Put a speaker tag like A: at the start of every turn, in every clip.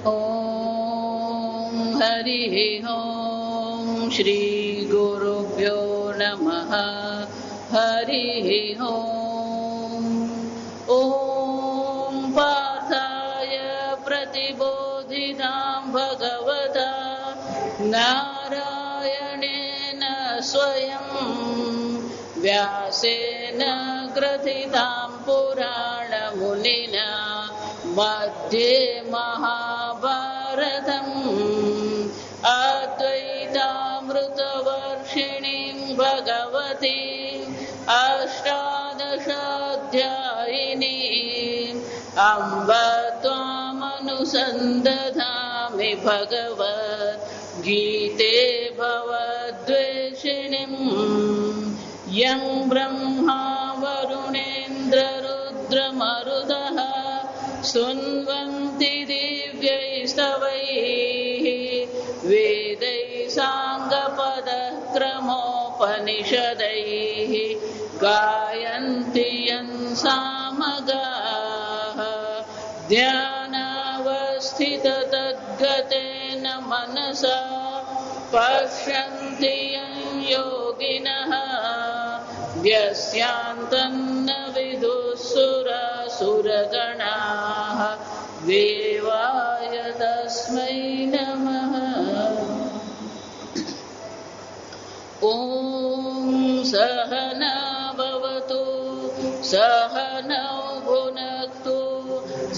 A: ઓમ હરિ ઓમ શ્રી ગુરુભ્યો નમઃ. હરિ ઓમ. ઓમ પાર્થાય પ્રતિબોધિતાં ભગવતા નારાયણેન સ્વયં વ્યાસેન ગ્રથિતાં પુરાણમુનિના मध्ये महाभारतम् अद्वैतामृतवर्षिणीं भगवतीम् अष्टादशाध्यायिनीम् अम्ब त्वामनुसन्दधामि भगवद्गीते भवद्वेषिणीम् यं ब्रह्मा वरुणेन्द्ररुद्रमरुदः सुन्वन्ति दिव्यैस्तवैः वेदैः साङ्गपदक्रमोपनिषदैः गायन्ति यं सामगाः ध्यानावस्थिततद्गतेन मनसा पश्यन्ति यं योगिनः यस्यान्तन्न विदुःसुरसुरगणाः देवाय तस्मै नमः. ॐ सहना भवतु सहनौ भुनक्तु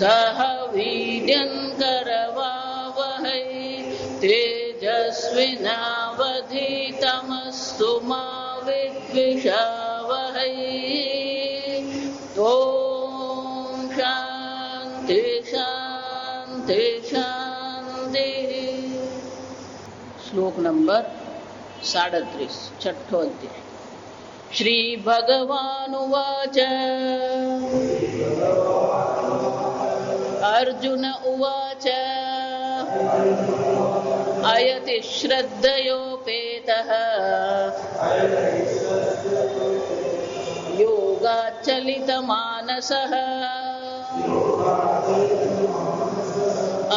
A: सह वीर्यं करवावहै तेजस्विनावधीतमस्तु मा विद्विषावहै. ॐ शान्ति शान्ति शान्तिः. श्लोक नंबर 37 छठो अध्याय. श्री भगवानुवाच अर्जुन उवाच अयति श्रद्धयोपेतः योगाच्चलितमानसः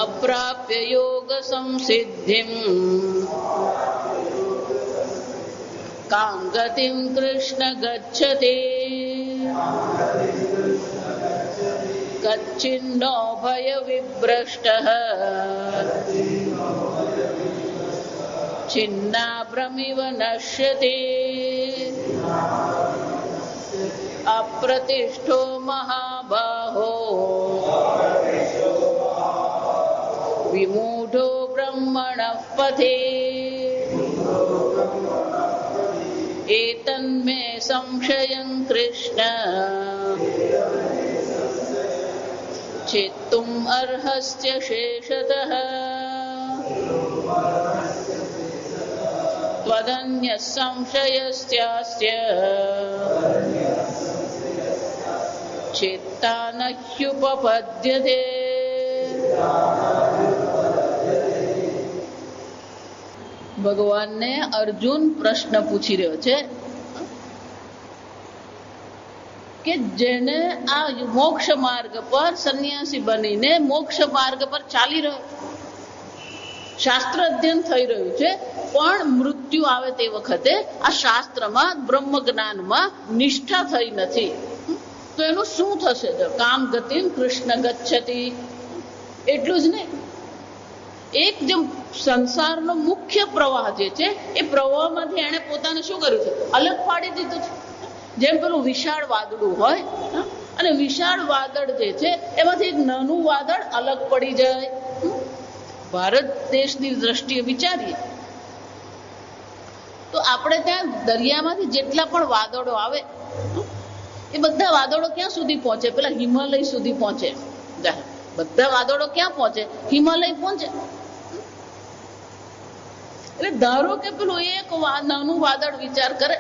A: अप्राप्य योगसंसिद्धिम् कां गतिं कृष्ण गच्छति. कच्चिन्नो भयविभ्रष्टः छिन्नाभ्रमिव नश्यति. अप्रतिष्ठो महाबाहो विमूढो ब्रह्मणः पथि. एतन्मे संशयं कृष्ण चेत्तुम् अर्हस्य शेषतः. त्वदन्यः संशयस्यास्य चेत्ता न ह्युपपद्यते. ભગવાન ને અર્જુન પ્રશ્ન પૂછી રહ્યો છે કે જેને આ મોક્ષ માર્ગ પર સંન્યાસી બનીને મોક્ષ માર્ગ પર ચાલી રહ્યો, શાસ્ત્ર અધ્યયન થઈ રહ્યું છે, પણ મૃત્યુ આવે તે વખતે આ શાસ્ત્રમાં બ્રહ્મ જ્ઞાનમાં નિષ્ઠા થઈ નથી, તો એનું શું થશે? કામ ગતિમ કૃષ્ણ ગચ્છતિ. એટલું જ નહીં, એક જે સંસારનો મુખ્ય પ્રવાહ જે છે એ પ્રવાહમાંથી એને પોતાને શું કર્યું છે? અલગ પાડી દીધું છે. જેમ પેલું વિશાળ વાદળું હોય અને વિશાળ વાદળ જે છે એમાંથી એક નાનું વાદળ અલગ પડી જાય. ભારત દેશની દ્રષ્ટિએ વિચારીએ તો આપણે ત્યાં દરિયામાંથી જેટલા પણ વાદળો આવે એ બધા વાદળો ક્યાં સુધી પહોંચે? પેલા હિમાલય સુધી પહોંચે. બધા વાદળો ક્યાં પહોંચે? હિમાલય પહોંચે. એટલે ધારો કે પેલું એક નાનું વાદળ વિચાર કરે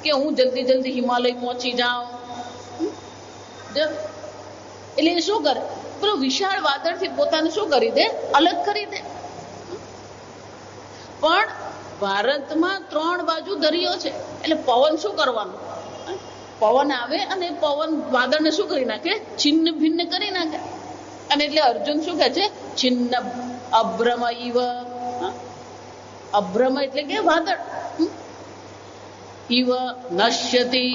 A: કે હું જલ્દી જલ્દી હિમાલય પહોંચી જાઉં, એટલે એ શું કરે? પેલું વિશાળ વાદળથી પોતાને શું કરી દે? અલગ કરી દે. પણ ભારતમાં 3 બાજુ દરિયો છે, એટલે પવન શું કરવાનું? પવન આવે અને પવન વાદળને શું કરી નાખે? છિન્ન ભિન્ન કરી નાખે. અને એટલે અર્જુન શું કહે છે? છિન્ન અભ્રમ ઇવ. અભ્રમ એટલે કે વાદળ. ઇવ નશ્યતિ.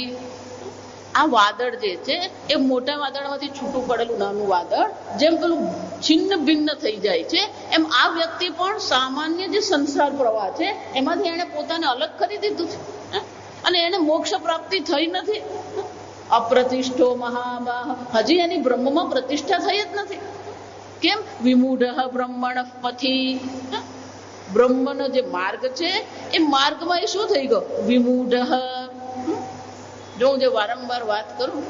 A: આ વાદળ જે છે એ મોટા વાદળમાંથી છૂટું પડેલું નાનું વાદળ જેમ પેલું છિન્ન ભિન્ન થઈ જાય છે, એમ આ વ્યક્તિ પણ સામાન્ય જે સંસાર પ્રવાહ છે એમાંથી એને પોતાને અલગ કરી દીધું છે, અને એને મોક્ષ પ્રાપ્તિ થઈ નથી. અપ્રતિષ્ઠો મહાબાહ. હજી એની બ્રહ્મમાં પ્રતિષ્ઠા થઈ જ નથી. કેમ? વિમૂઢ બ્રહ્મણ પથી. બ્રહ્મનો જે માર્ગ છે એ માર્ગમાં એ શું થઈ ગયો? વિમૂઢ. જો હું જે વારંવાર વાત કરું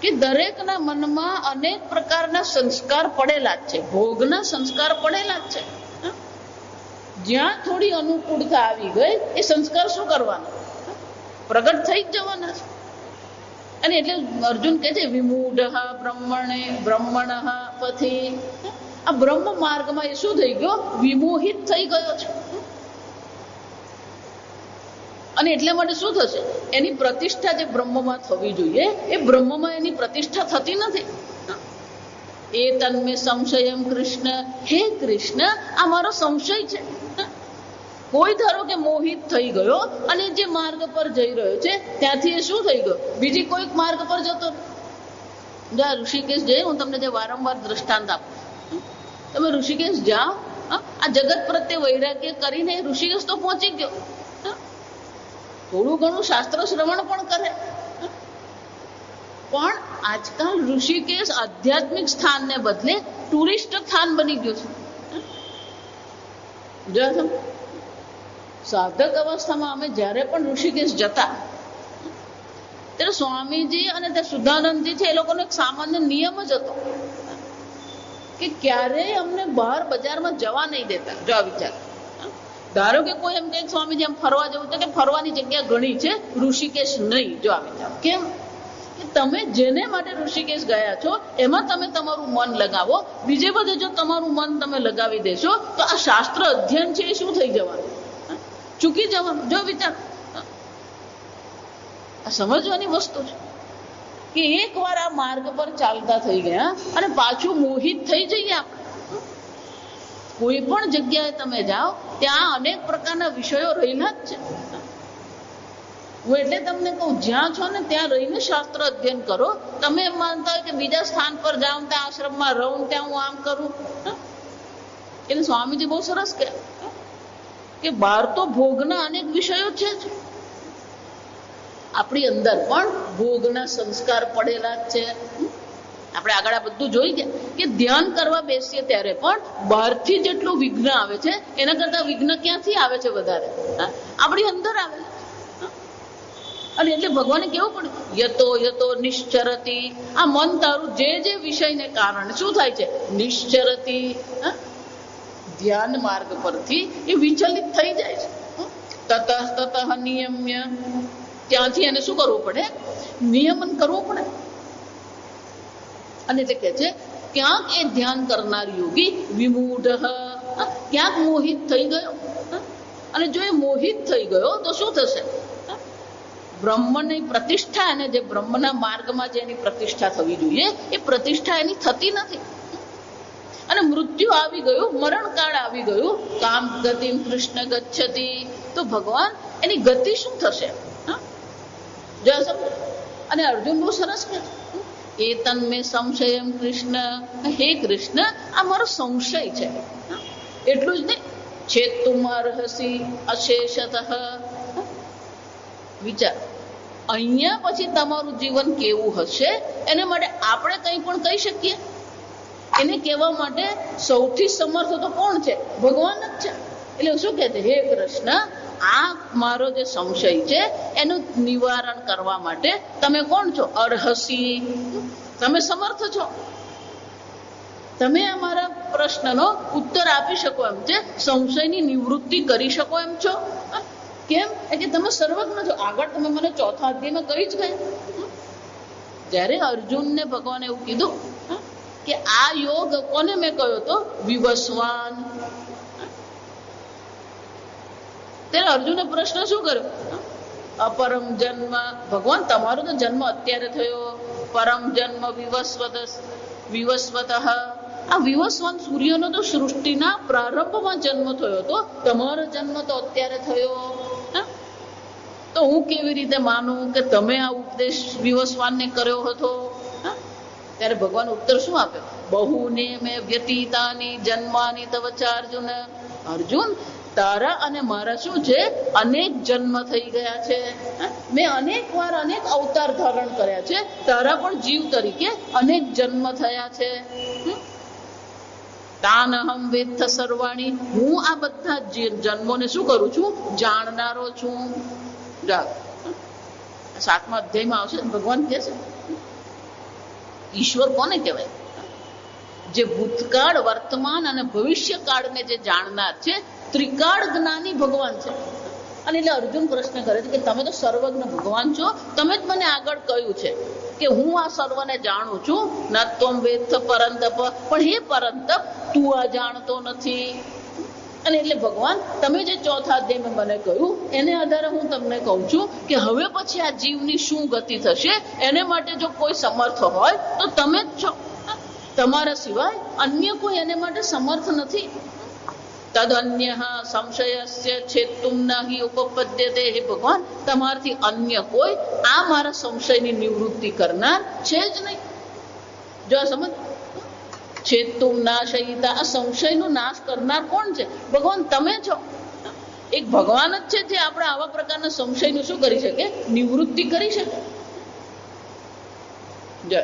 A: કે દરેકના મનમાં અનેક પ્રકારના સંસ્કાર પડેલા જ છે, ભોગના સંસ્કાર પડેલા જ છે. જ્યાં થોડી અનુકૂળતા આવી ગઈ એ સંસ્કાર શું કરવાના? પ્રગટ થઈ જ જવાના છે. અને એટલે અર્જુન કહે છે વિમૂઢ બ્રહ્મણ પથી. આ બ્રહ્મ માર્ગમાં એ શું થઈ ગયો? વિમોહિત થઈ ગયો છે. અને એટલા માટે શું થશે? એની પ્રતિષ્ઠા જે બ્રહ્મમાં થવી જોઈએ એ બ્રહ્મમાં એની પ્રતિષ્ઠા થતી નથી. એ તન્મે સંશયમ કૃષ્ણ. હે કૃષ્ણ, આ મારો સંશય છે. કોઈ ધારો કે મોહિત થઈ ગયો અને જે માર્ગ પર જઈ રહ્યો છે ત્યાંથી એ શું થઈ ગયો? બીજી કોઈક માર્ગ પર જતો. જો આ ઋષિકેશ જઈ, હું તમને જે વારંવાર દ્રષ્ટાંત આપું, તમે ઋષિકેશ જાઓ, આ જગત પ્રત્યે વૈરાગ્ય કરીને ઋષિકેશ તો પહોંચી ગયો, થોડું ઘણું શાસ્ત્ર શ્રવણ પણ કરે, પણ આજકાલ ઋષિકેશ આધ્યાત્મિક સ્થાનને બદલે ટુરિસ્ટ સ્થાન બની ગયું છે. જો સાધક અવસ્થામાં અમે જ્યારે પણ ઋષિકેશ જતા ત્યારે સ્વામીજી અને તે સુધાનંદજી છે એ લોકોનો એક સામાન્ય નિયમ જ હતો કે ક્યારેય અમને બહાર બજારમાં જવા નહીં દેતા. જો આ વિચાર, ધારો કે કોઈ એમ કે સ્વામીજી એમ ફરવા જવું તો કે ફરવાની જગ્યા ઘણી છે, ઋષિકેશ નહીં. જો આ વિચાર, કેમ કે તમે જેને માટે ઋષિકેશ ગયા છો એમાં તમે તમારું મન લગાવો. બીજે બધે જો તમારું મન તમે લગાવી દેશો તો આ શાસ્ત્ર અધ્યયન છે એ શું થઈ જવાનું? ચૂકી જવાનું. જો વિચાર, આ સમજવાની વસ્તુ છે કે એક વાર આ માર્ગ પર ચાલતા થઈ ગયા અને પાછું મોહિત થઈ જઈએ આપણે. કોઈ પણ જગ્યાએ તમે જાઓ ત્યાં અનેક પ્રકારના વિષયો રહેલા જ છે. હું એટલે તમને કહું, જ્યાં છો ને ત્યાં રહીને શાસ્ત્ર અધ્યયન કરો. તમે એમ માનતા હોય કે બીજા સ્થાન પર જાઉં, ત્યાં આશ્રમમાં રહું, ત્યાં હું આમ કરું. એટલે સ્વામીજી બહુ સરસ કહે કે બહાર તો ભોગના અનેક વિષયો છે જ, આપણી અંદર પણ ભોગના સંસ્કાર પડેલા જ છે. આપણે આગળ આ બધું જોઈ ગયા કે ધ્યાન કરવા બેસીએ ત્યારે પણ બહારથી જેટલું વિઘ્ન આવે છે એના કરતા વિઘ્ન ક્યાંથી આવે છે? વધારે આપણી અંદર આવે. અને એટલે ભગવાને કેવું પડ્યું? યતો યતો નિશ્ચરતી. આ મન તારું જે જે વિષયને કારણે શું થાય છે? નિશ્ચરતી. ધ્યાન માર્ગ પરથી એ વિચલિત થઈ જાય છે. તતઃ નિયમ્ય. ત્યાંથી એને શું કરવું પડે? નિયમન કરવું પડે. અને એટલે કે છે ક્યાંક એ ધ્યાન કરનાર યોગી વિમૂઢ, ક્યાંક મોહિત થઈ ગયો. અને જો એ મોહિત થઈ ગયો તો શું થશે? બ્રહ્મની પ્રતિષ્ઠા, અને જે બ્રહ્મના માર્ગમાં જે એની પ્રતિષ્ઠા થવી જોઈએ એ પ્રતિષ્ઠા એની થતી નથી. અને મૃત્યુ આવી ગયું, મરણકાળ આવી ગયું. કામ ગતિમ કૃષ્ણ ગચ્છતિ. તો ભગવાન એની ગતિ શું થશે? અને અર્જુન બહુ સરસ કહે એ તન્મે સંશયમ કૃષ્ણ. હે કૃષ્ણ, આ મારો સંશય છે. એટલું જ નહીં, છેતુમાં રહસી અશેષતઃ. વિચાર, અહીંયા પછી તમારું જીવન કેવું હશે એને માટે આપણે કંઈ પણ કહી શકીએ? એને કહેવા માટે સૌથી સમર્થ તો કોણ છે? ભગવાન જ છે. એટલે શું કહે છે? હે કૃષ્ણ, આ મારો જે સંશય છે એનું નિવારણ કરવા માટે તમે કોણ છો? અર્હસી. તમે સમર્થ છો. તમે અમારા પ્રશ્નનો ઉત્તર આપી શકો એમ છે, સંશયની નિવૃત્તિ કરી શકો એમ છો. કેમ? કે તમે સર્વજ્ઞ છો. આગળ તમે મને ચોથા અધ્યાયમાં કહી જ ગયા. જ્યારે અર્જુનને ભગવાને એવું કીધું કે આ યોગ કોને મેં કહ્યો તો? વિવસ્વાન. ત્યારે અર્જુને પ્રશ્ન શું કર્યો? અપરમ જન્મ. ભગવાન, તમારો તો જન્મ અત્યારે થયો. પરમ જન્મ વિવસ્વત. આ વિવસ્વાન સૂર્યનો તો સૃષ્ટિના પ્રારંભમાં જન્મ થયો હતો, તમારો જન્મ તો અત્યારે થયો. તો હું કેવી રીતે માનું કે તમે આ ઉપદેશ વિવસ્વાનને કર્યો હતો? ત્યારે ભગવાન ઉત્તર શું આપ્યો? બહુને મેં વ્યતીતાની જન્માની તવ ચાર્જુન. અર્જુન, તારા અને મારા શું છે? અનેક જન્મ થઈ ગયા છે. મેં અનેક વાર અનેક અવતાર ધારણ કર્યા છે. તારા પણ જીવ તરીકે અનેક જન્મ થયા છે. તાનહમ વેત્થ સર્વાણી. હું આ બધા જન્મોને શું કરું છું? જાણનારો છું. 7મા અધ્યાયમાં આવશે, ભગવાન કહે છે ઈશ્વર કોને કહેવાય? જે ભૂતકાળ, વર્તમાન અને ભવિષ્ય કાળને જે જાણનાર છે, ત્રિકાળ જ્ઞાની ભગવાન છે. અને એટલે અર્જુન પ્રશ્ન કરે છે કે તમે તો સર્વજ્ઞ ભગવાન છો, તમે જ મને આગળ કહ્યું છે કે હું આ સર્વને જાણું છું. ન ત્વમ વેત્થ પરંતપ. પણ હે પરંતપ, તું આ જાણતો નથી. અને એટલે ભગવાન, તમે જે 4થા અધ્યાયમાં મને કહ્યું એને આધારે હું તમને કહું છું કે હવે પછી આ જીવની શું ગતિ થશે, એને માટે જો કોઈ સમર્થ હોય તો તમે જ છો. તમારા સિવાય અન્ય કોઈ એને માટે સમર્થ નથી. તદ અન્ય સંશયસ્ય છેતુમ નહિ ઉપપદ્યતે. હે ભગવાન, તમારાથી અન્ય કોઈ આ મારા સંશયની નિવૃત્તિ કરનાર છે જ નહીં. જો આ સમજ, છેતુમ નાશયિતા, આ સંશયનો નાશ કરનાર કોણ છે? ભગવાન તમે છો. એક ભગવાન જ છે જે આપણે આવા પ્રકારના સંશયનું શું કરી શકે? નિવૃત્તિ કરી શકે. જય.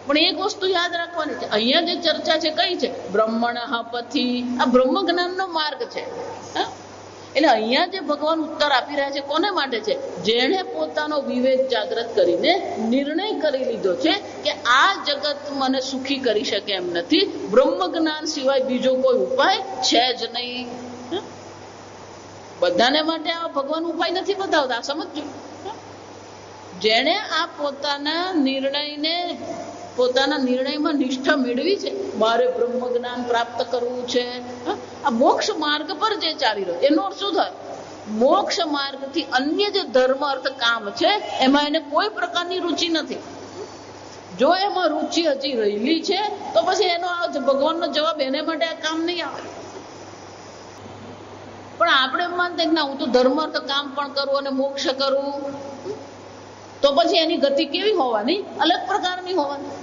A: પણ એક વસ્તુ યાદ રાખવાની છે, અહીંયા જે ચર્ચા છે કઈ છે? બ્રહ્મણ પથી. આ બ્રહ્મ જ્ઞાનનો માર્ગ છે. એટલે અહીંયા જે ભગવાન ઉત્તર આપી રહ્યા છે કોને માટે છે? જેણે પોતાનો વિવેક જાગૃત કરીને નિર્ણય કરી લીધો છે કે આ જગત મને સુખી કરી શકે એમ નથી, બ્રહ્મ જ્ઞાન સિવાય બીજો કોઈ ઉપાય છે જ નહીં. બધાને માટે આ ભગવાન ઉપાય નથી બતાવતા, સમજજો. જેણે આ પોતાના નિર્ણયમાં નિષ્ઠા મેળવી છે, મારે બ્રહ્મ જ્ઞાન પ્રાપ્ત કરવું છે, આ મોક્ષ માર્ગ પર જે ચાલી રહ્યો, એનો અર્થ શું થાય? મોક્ષ માર્ગથી અન્ય જે ધર્મ અર્થ કામ છે એમાં એને કોઈ પ્રકારની રુચિ નથી. જો એમાં રુચિ હજી રહેલી છે તો પછી એનો ભગવાનનો જવાબ એને માટે આ કામ નહીં આવે. પણ આપણે એમ માનતા ના, હું તો ધર્મ અર્થ કામ પણ કરું અને મોક્ષ કરું, તો પછી એની ગતિ કેવી હોવાની? અલગ પ્રકારની હોવાની.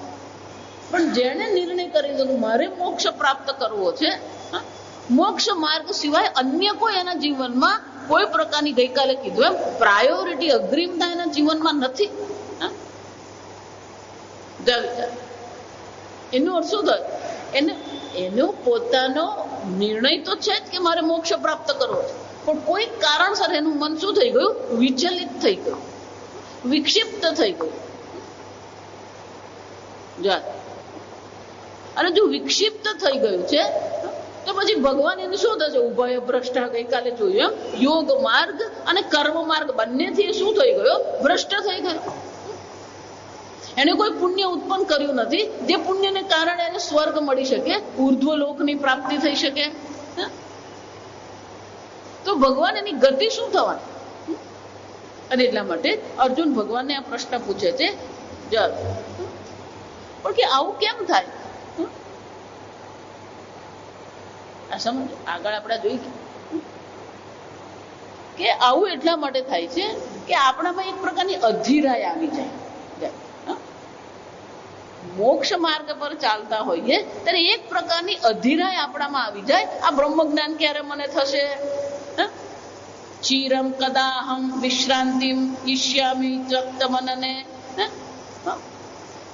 A: પણ જેને નિર્ણય કરી દીધો મારે મોક્ષ પ્રાપ્ત કરવો છે, મોક્ષ માર્ગ સિવાય અન્ય કોઈ એના જીવનમાં કોઈ પ્રકારની, ગઈકાલે કીધું એમ, પ્રાયોરિટી અગ્રિમતા એના જીવનમાં નથી. એનો અર્થ શું થાય? એનો પોતાનો નિર્ણય તો છે જ કે મારે મોક્ષ પ્રાપ્ત કરવો છે, પણ કોઈ કારણસર એનું મન શું થઈ ગયું? વિચલિત થઈ ગયું, વિક્ષિપ્ત થઈ ગયું. અને જો વિક્ષિપ્ત થઈ ગયું છે તો પછી ભગવાન એને શું થશે? ઉભય ભ્રષ્ટ. ગઈકાલે જોયું એમ, યોગ માર્ગ અને કર્મ માર્ગ બંનેથી શું થઈ ગયો? ભ્રષ્ટ થઈ ગયો. એને કોઈ પુણ્ય ઉત્પન્ન કર્યું નથી, જે પુણ્યને કારણે એને સ્વર્ગ મળી શકે, ઉર્ધ્વ લોકની પ્રાપ્તિ થઈ શકે. તો ભગવાન એની ગતિ શું થવાની? અને એટલા માટે અર્જુન ભગવાનને આ પ્રશ્ન પૂછે છે, પણ કે આવું કેમ થાય? આ સમજ આગળ આપણે જોઈ કે આવું એટલા માટે થાય છે કે આપણામાં એક પ્રકારની અધીરાય આવી જાય. મોક્ષ માર્ગ પર ચાલતા હોઈએ ત્યારે એક પ્રકારની અધીરાય આપણામાં આવી જાય. આ બ્રહ્મ જ્ઞાન ક્યારે મને થશે? ચિરમ કદાહમ વિશ્રાંતિમ ઈષ્યામિ તમનને.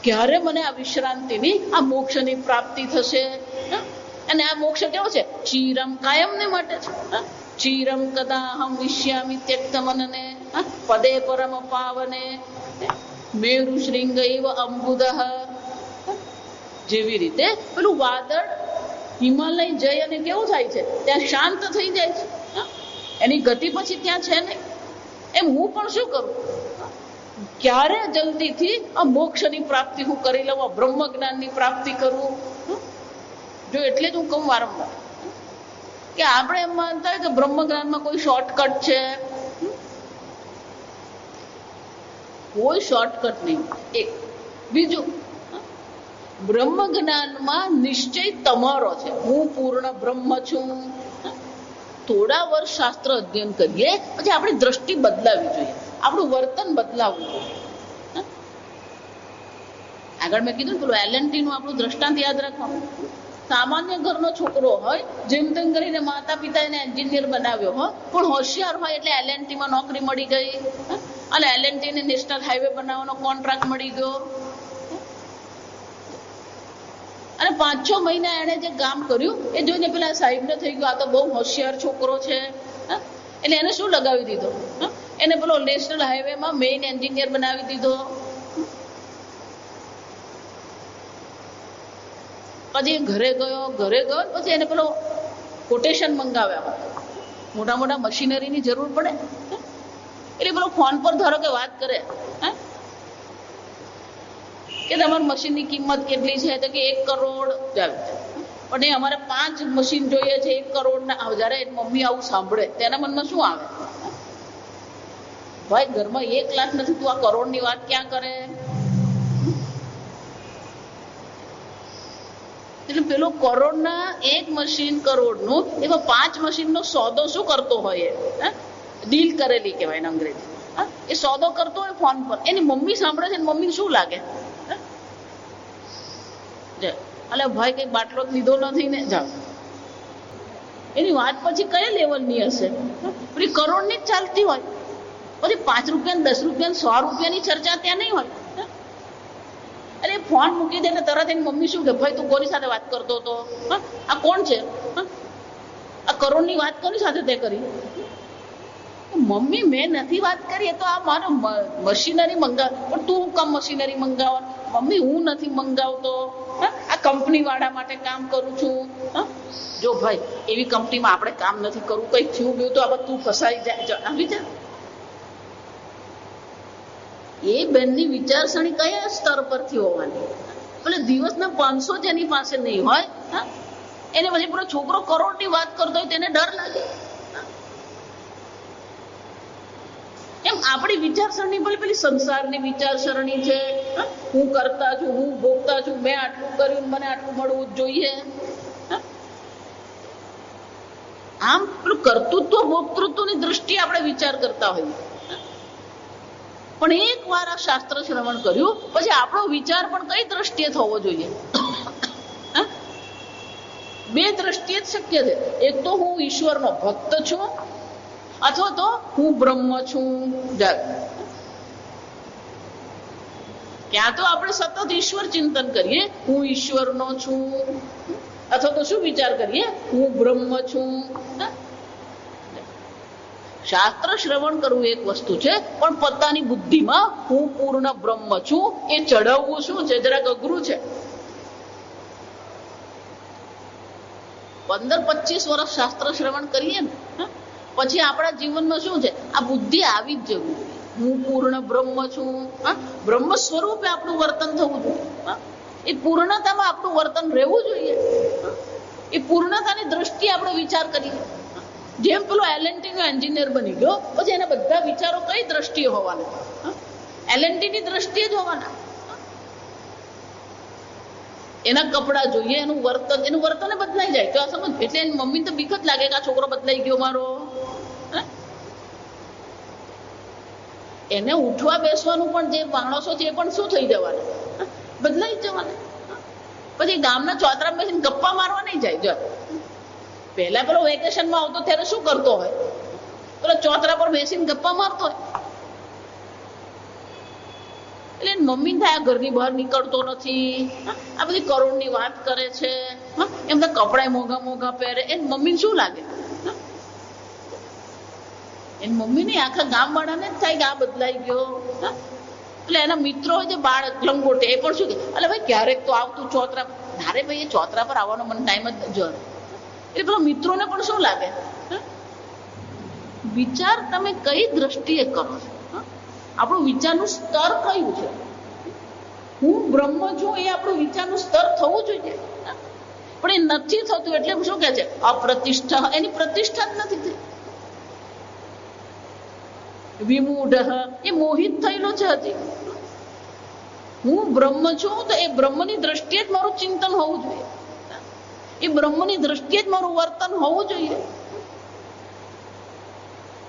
A: ક્યારે મને આ વિશ્રાંતિની, આ મોક્ષની પ્રાપ્તિ થશે? અને આ મોક્ષ કેવો છે? ચિરમ, કાયમને માટે છે. ચિરમ કદાહમ વિશ્યામિ ત્યક્તમનને પદે પરમ પાવને મેરુ શૃંગ એવ અંબુદઃ. જેવી રીતે પેલું વાદળ હિમાલય જઈ અને કેવું થાય છે? ત્યાં શાંત થઈ જાય છે, એની ગતિ પછી ત્યાં છે નહીં. એમ હું પણ શું કરું? ક્યારે જલ્દીથી આ મોક્ષની પ્રાપ્તિ હું કરી લઉં, આ બ્રહ્મ જ્ઞાનની પ્રાપ્તિ કરું. જો એટલે જ હું કહું વારંવાર કે આપણે એમ માનતા હોય કે બ્રહ્મ જ્ઞાનમાં કોઈ શોર્ટકટ છે. કોઈ શોર્ટકટ નહીં. એક બીજું બ્રહ્મ જ્ઞાનમાં નિશ્ચય તમારો છે, હું પૂર્ણ બ્રહ્મ છું. થોડા વર્ષ શાસ્ત્ર અધ્યયન કરીએ પછી આપણી દ્રષ્ટિ બદલાવી જોઈએ, આપણું વર્તન બદલાવવું જોઈએ. આગળ મેં કીધું પેલું એલએનટી નું આપણું દ્રષ્ટાંત યાદ રાખવાનું. સામાન્ય ઘરનો છોકરો હોય, જેમ તેમ કરીને માતા પિતા એને એન્જિનિયર બનાવ્યો હોય, પણ હોશિયાર હોય એટલે એલએનટી માં નોકરી મળી ગઈ અને એલએનટી ને નેશનલ હાઈવે બનાવવાનો કોન્ટ્રાક્ટ મળી ગયો અને 5-6 મહિના એને જે કામ કર્યું એ જોઈને પેલા સાહેબને થઈ ગયું આ તો બહુ હોશિયાર છોકરો છે, એટલે એને શું લગાવી દીધો, એને પેલો નેશનલ હાઈવે માં મેઇન એન્જિનિયર બનાવી દીધો. પછી ઘરે ગયો પછી એને પેલો કોટેશન મંગાવ્યા, મોટા મોટા મશીનરીની જરૂર પડે એટલે પેલો ફોન પર ધારો કે વાત કરે કે તમારા મશીનની કિંમત કેટલી છે, તો કે 1 કરોડ જાય, પણ એ અમારે 5 મશીન જોઈએ છે 1 કરોડ ના. જયારે મમ્મી આવું સાંભળે તેના મનમાં શું આવે, ભાઈ ઘરમાં 1 લાખ નથી, તું આ કરોડની વાત ક્યાં કરે. એટલે પેલો કરોડના 1 મશીન કરોડનું એમાં 5 મશીનનો સોદો શું કરતો હોય, ડીલ કરેલી કહેવાય ને અંગ્રેજી. એ સોદો કરતો હોય ફોન પર, એની મમ્મી સાંભળે છે, મમ્મી શું લાગે, અલે ભાઈ કઈ બાટલો લીધો નથી ને, જાઓ. એની વાત પછી કયા લેવલની હશે, પેલી કરોડની જ ચાલતી હોય. પછી 5 રૂપિયા 10 રૂપિયા 100 રૂપિયાની ચર્ચા ત્યાં નહીં હોય. અરે ફોન મૂકી દે એટલે તરત એની મમ્મી શું કે ભાઈ તું કોની સાથે વાત કરતો હતો, આ કોણ છે, આ કરોડની વાત કોની સાથે તે કરી. મમ્મી મેં નથી વાત કરી, તો આ મારો મશીનરી મંગાવ, પણ તું કમ મશીનરી મંગાવવા, મમ્મી હું નથી મંગાવતો, આ કંપની વાળા માટે કામ કરું છું. જો ભાઈ એવી કંપનીમાં આપણે કામ નથી કરવું, કઈ થયું ગયું તો આ બધું ફસાઈ જાય, આવી જાય. એ બેનની વિચારસરણી કયા સ્તર પરથી હોવાની, એટલે દિવસના 500 જેની પાસે નહીં હોય એને પછી પૂરો છોકરો કરોડની વાત કરતો હોય તેને ડર લાગે. એમ આપણી વિચારસરણી ભલે પેલી સંસારની વિચારસરણી છે, હું કરતા છું, હું ભોગતા છું, મેં આટલું કર્યું, મને આટલું મળવું જ જોઈએ. આમ પેલું કર્તૃત્વ ભોક્તૃત્વની દ્રષ્ટિએ આપણે વિચાર કરતા હોઈએ. પણ એક વાર આ શાસ્ત્ર શ્રવણ કર્યું પછી આપણો વિચાર પણ કઈ દ્રષ્ટિએ થવો જોઈએ, 2 દ્રષ્ટિએ જ શક્ય છે. એક તો હું ઈશ્વરનો ભક્ત છું, અથવા તો હું બ્રહ્મ છું. ક્યાં તો આપણે સતત ઈશ્વર ચિંતન કરીએ, હું ઈશ્વરનો છું, અથવા તો શું વિચાર કરીએ, હું બ્રહ્મ છું. શાસ્ત્ર શ્રવણ કરવું એક વસ્તુ છે, પણ પોતાની બુદ્ધિમાં હું પૂર્ણ બ્રહ્મ છું એ ચઢાવવું શું છે, જરાક અઘરું છે. 15-25 વર્ષ શાસ્ત્ર શ્રવણ કરીએ ને પછી આપણા જીવનમાં શું છે, આ બુદ્ધિ આવી જ જવું જોઈએ, હું પૂર્ણ બ્રહ્મ છું. બ્રહ્મ સ્વરૂપે આપણું વર્તન થવું જોઈએ, એ પૂર્ણતામાં આપણું વર્તન રહેવું જોઈએ, એ પૂર્ણતાની દ્રષ્ટિએ આપણે વિચાર કરીએ. જેમ પેલો એલએનટી નો એન્જિનિયર બની ગયો પછી એના બધા વિચારો કઈ દ્રષ્ટિએ હોવાના, એલએનટી ની દ્રષ્ટિએ જ હોવાના. એના કપડા જોઈએ, એનું વર્તન બદલાઈ જાય તો આ સમજ. એટલે એની મમ્મી તો બીક જ લાગે કે આ છોકરો બદલાઈ ગયો મારો. એને ઉઠવા બેસવાનું પણ જે માણસો છે એ પણ શું થઈ જવાનું, બદલાઈ જ જવાનું. પછી ગામના ચોતરા બેસીને ગપ્પા મારવા નહીં જાય. જો પહેલા પેલો વેકેશનમાં આવતો ત્યારે શું કરતો હોય, પેલો ચોતરા પર બેસીને ગપ્પા મારતો હોય. એટલે મમ્મી થાય ઘરની બહાર નીકળતો નથી, આ બધી કરોડની વાત કરે છે, એમ તો કપડા મોંઘા મોંઘા પહેરે. એને મમ્મીને શું લાગે, એની મમ્મી નહીં આખા ગામ વાળાને જ થાય કે આ બદલાઈ ગયો. એટલે એના મિત્રો જે બાળક લંગોટે એ પણ શું કે અલે ભાઈ ક્યારેક તો આવતું ચોતરા. અરે ભાઈ એ ચોતરા પર આવવાનો મને ટાઈમ જ જો. એટલે પેલા મિત્રોને પણ શું લાગે. વિચાર તમે કઈ દ્રષ્ટિએ કરો છો, આપણું વિચારનું સ્તર કયું છે. હું બ્રહ્મ છું એ આપણું વિચારનું સ્તર થવું જોઈએ, પણ એ નથી થતું. એટલે શું કે છે અપ્રતિષ્ઠા, એની પ્રતિષ્ઠા જ નથી થઈ. વિમૂઢ એ મોહિત થયેલો છે હજી. હું બ્રહ્મ છું તો એ બ્રહ્મની દ્રષ્ટિએ જ મારું ચિંતન હોવું જોઈએ, એ બ્રહ્મની દ્રષ્ટિએ જ મારું વર્તન હોવું જોઈએ.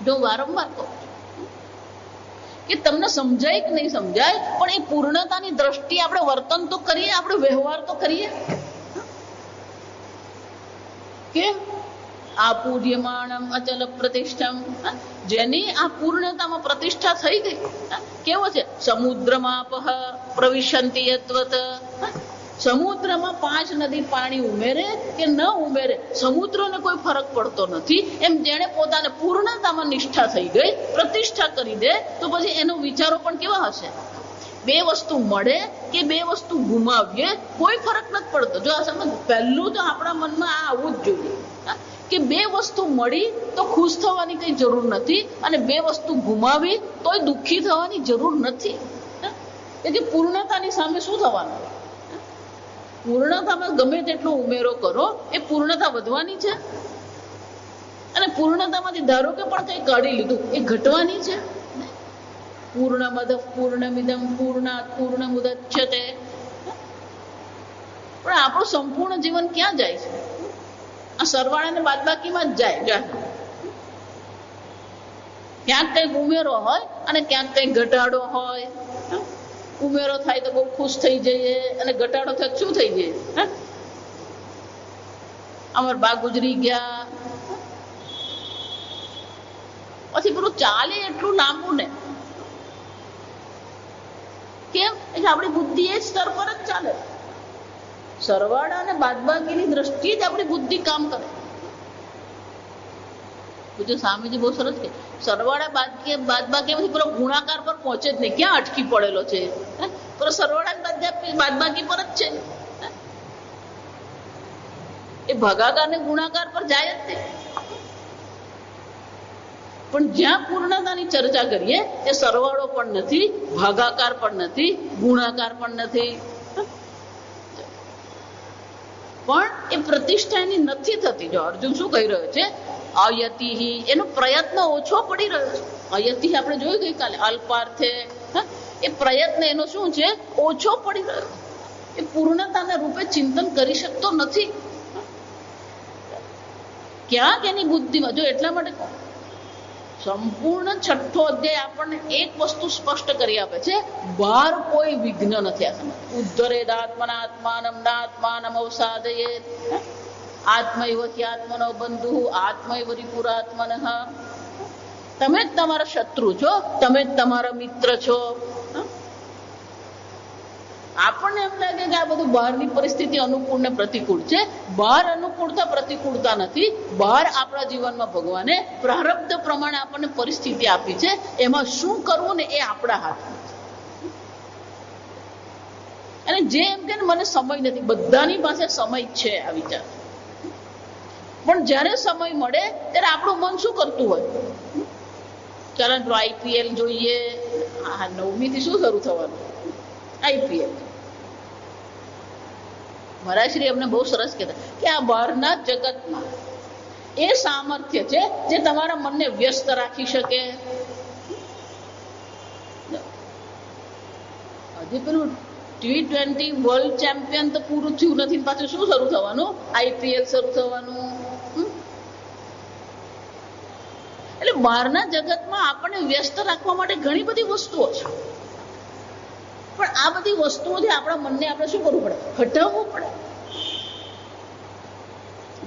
A: જો વારંવાર કહું કે તમને સમજાય કે નહીં સમજાય, પણ એ પૂર્ણતાની દ્રષ્ટિએ આપણે વર્તન તો કરીએ, આપણે વ્યવહાર તો કરીએ. કેમ? આ પૂજ્યમાણમ અચલ પ્રતિષ્ઠમ, જેની આ પૂર્ણતામાં પ્રતિષ્ઠા થઈ ગઈ. કેવો છે? સમુદ્રમાપહ પ્રવિશંતિ યત્વત, સમુદ્રમાં 5 નદી પાણી ઉમેરે કે ન ઉમેરે સમુદ્રને કોઈ ફરક પડતો નથી. એમ જેણે પોતાને પૂર્ણતામાં નિષ્ઠા થઈ ગઈ, પ્રતિષ્ઠા કરી દે, તો પછી એનો વિચારો પણ કેવા હશે? 2 વસ્તુ મળે કે 2 વસ્તુ ગુમાવીએ કોઈ ફરક નથી પડતો. જો આ સમજ, પહેલું તો આપણા મનમાં આ આવવું જ જોઈએ કે 2 વસ્તુ મળી તો ખુશ થવાની કઈ જરૂર નથી, અને 2 વસ્તુ ગુમાવી તોય દુઃખી થવાની જરૂર નથી. એટલે પૂર્ણતાની સામે શું થવાનું? પૂર્ણતામાં ગમે તેટલો ઉમેરો કરો, એ પૂર્ણતા વધવાની છે. અને પૂર્ણતામાંથી ધારો કે પણ કઈ કાઢી લીધું, એ ઘટવાની છે. પૂર્ણમદ પૂર્ણમિદમ પૂર્ણાત પૂર્ણમુદચ્યતે. પણ આપણું સંપૂર્ણ જીવન ક્યાં જાય છે? આ સરવાળા ને બાદબાકીમાં જ જાય. ક્યાંક કઈક ઉમેરો હોય અને ક્યાંક કઈક ઘટાડો હોય. ઉમેરો થાય તો બહુ ખુશ થઈ જઈએ, અને ઘટાડો થાય શું થઈ જાય? અમાર બા ગુજરી ગયા, પછી પેલું ચાલે એટલું લાંબુ ને. કેમ? એટલે આપણી બુદ્ધિ એ સ્તર પર જ ચાલે. સરવાળા અને બાદબાકીની દ્રષ્ટિએ જ આપણી બુદ્ધિ કામ કરે. પૂજ્ય સ્વામીજી બહુ સરસ કે સરવાળા બાદબાકી પેલો ગુણાકાર પર પહોંચે જ નહીં. ક્યાં અટકી પડેલો છે? પેલો સરવાળા બાદબાકી પર જ છે. એ ભાગાકાર ને ગુણાકાર પર જાય જ નહીં. પણ જ્યાં પૂર્ણતાની ચર્ચા કરીએ એ સરવાળો પણ નથી, ભાગાકાર પણ નથી, ગુણાકાર પણ નથી. પણ એ પ્રતિષ્ઠા એની નથી થતી. જો અર્જુન શું કહી રહ્યો છે? અયતિહિ, એનો પ્રયત્ન ઓછો પડી રહ્યો છે. અયતિહિ આપણે જોયું ગઈકાલે, અલ્પાર્થે. એ પ્રયત્ન એનો શું છે? ઓછો પડી રહ્યો. એ પૂર્ણતાના રૂપે ચિંતન કરી શકતો નથી. ક્યાંક એની બુદ્ધિમાં, જો એટલા માટે સંપૂર્ણ 6થો અધ્યાય આપણને એક વસ્તુ સ્પષ્ટ કરી આપે છે, બહાર કોઈ વિઘ્ન નથી. આ સમજ ઉદ્ધરેદાત્મના આત્માનમ નાત્માનમ અવસાદયેત, આત્મૈવ હ્યાત્મનો બંધુ આત્મૈવ રિપુરાત્મનઃ. તમે જ તમારા શત્રુ છો, તમે જ તમારા મિત્ર છો. આપણને એમ લાગે કે આ બધું બહારની પરિસ્થિતિ અનુકૂળ ને પ્રતિકૂળ છે. બહાર અનુકૂળતા પ્રતિકૂળતા નથી. બહાર આપણા જીવનમાં ભગવાને પ્રારબ્ધ પ્રમાણે આપણને પરિસ્થિતિ આપી છે. એમાં શું કરવું ને એ આપણા હાથમાં છે. અને જે એમ કે મને સમય નથી, બધાની પાસે સમય છે આ વિચાર. પણ જ્યારે સમય મળે ત્યારે આપણું મન શું કરતું હોય? ચાલો IPL જોઈએ. 9મી થી શું શરૂ થવાનું? IPL. મહારાજશ્રી અમને બહુ સરસ કહેતા કે આ બહારના જગતમાં એ સામર્થ્ય છે જે તમારા મનને વ્યસ્ત રાખી શકે. હજી પેલું T20 વર્લ્ડ ચેમ્પિયન તો પૂરું થયું નથી, પાછું શું શરૂ થવાનું? IPL શરૂ થવાનું. એટલે બહારના જગતમાં આપણને વ્યસ્ત રાખવા માટે ઘણી બધી વસ્તુઓ છે. પણ આ બધી વસ્તુઓથી આપણા મનને આપણે શું કરવું પડે? હટાવવું પડે.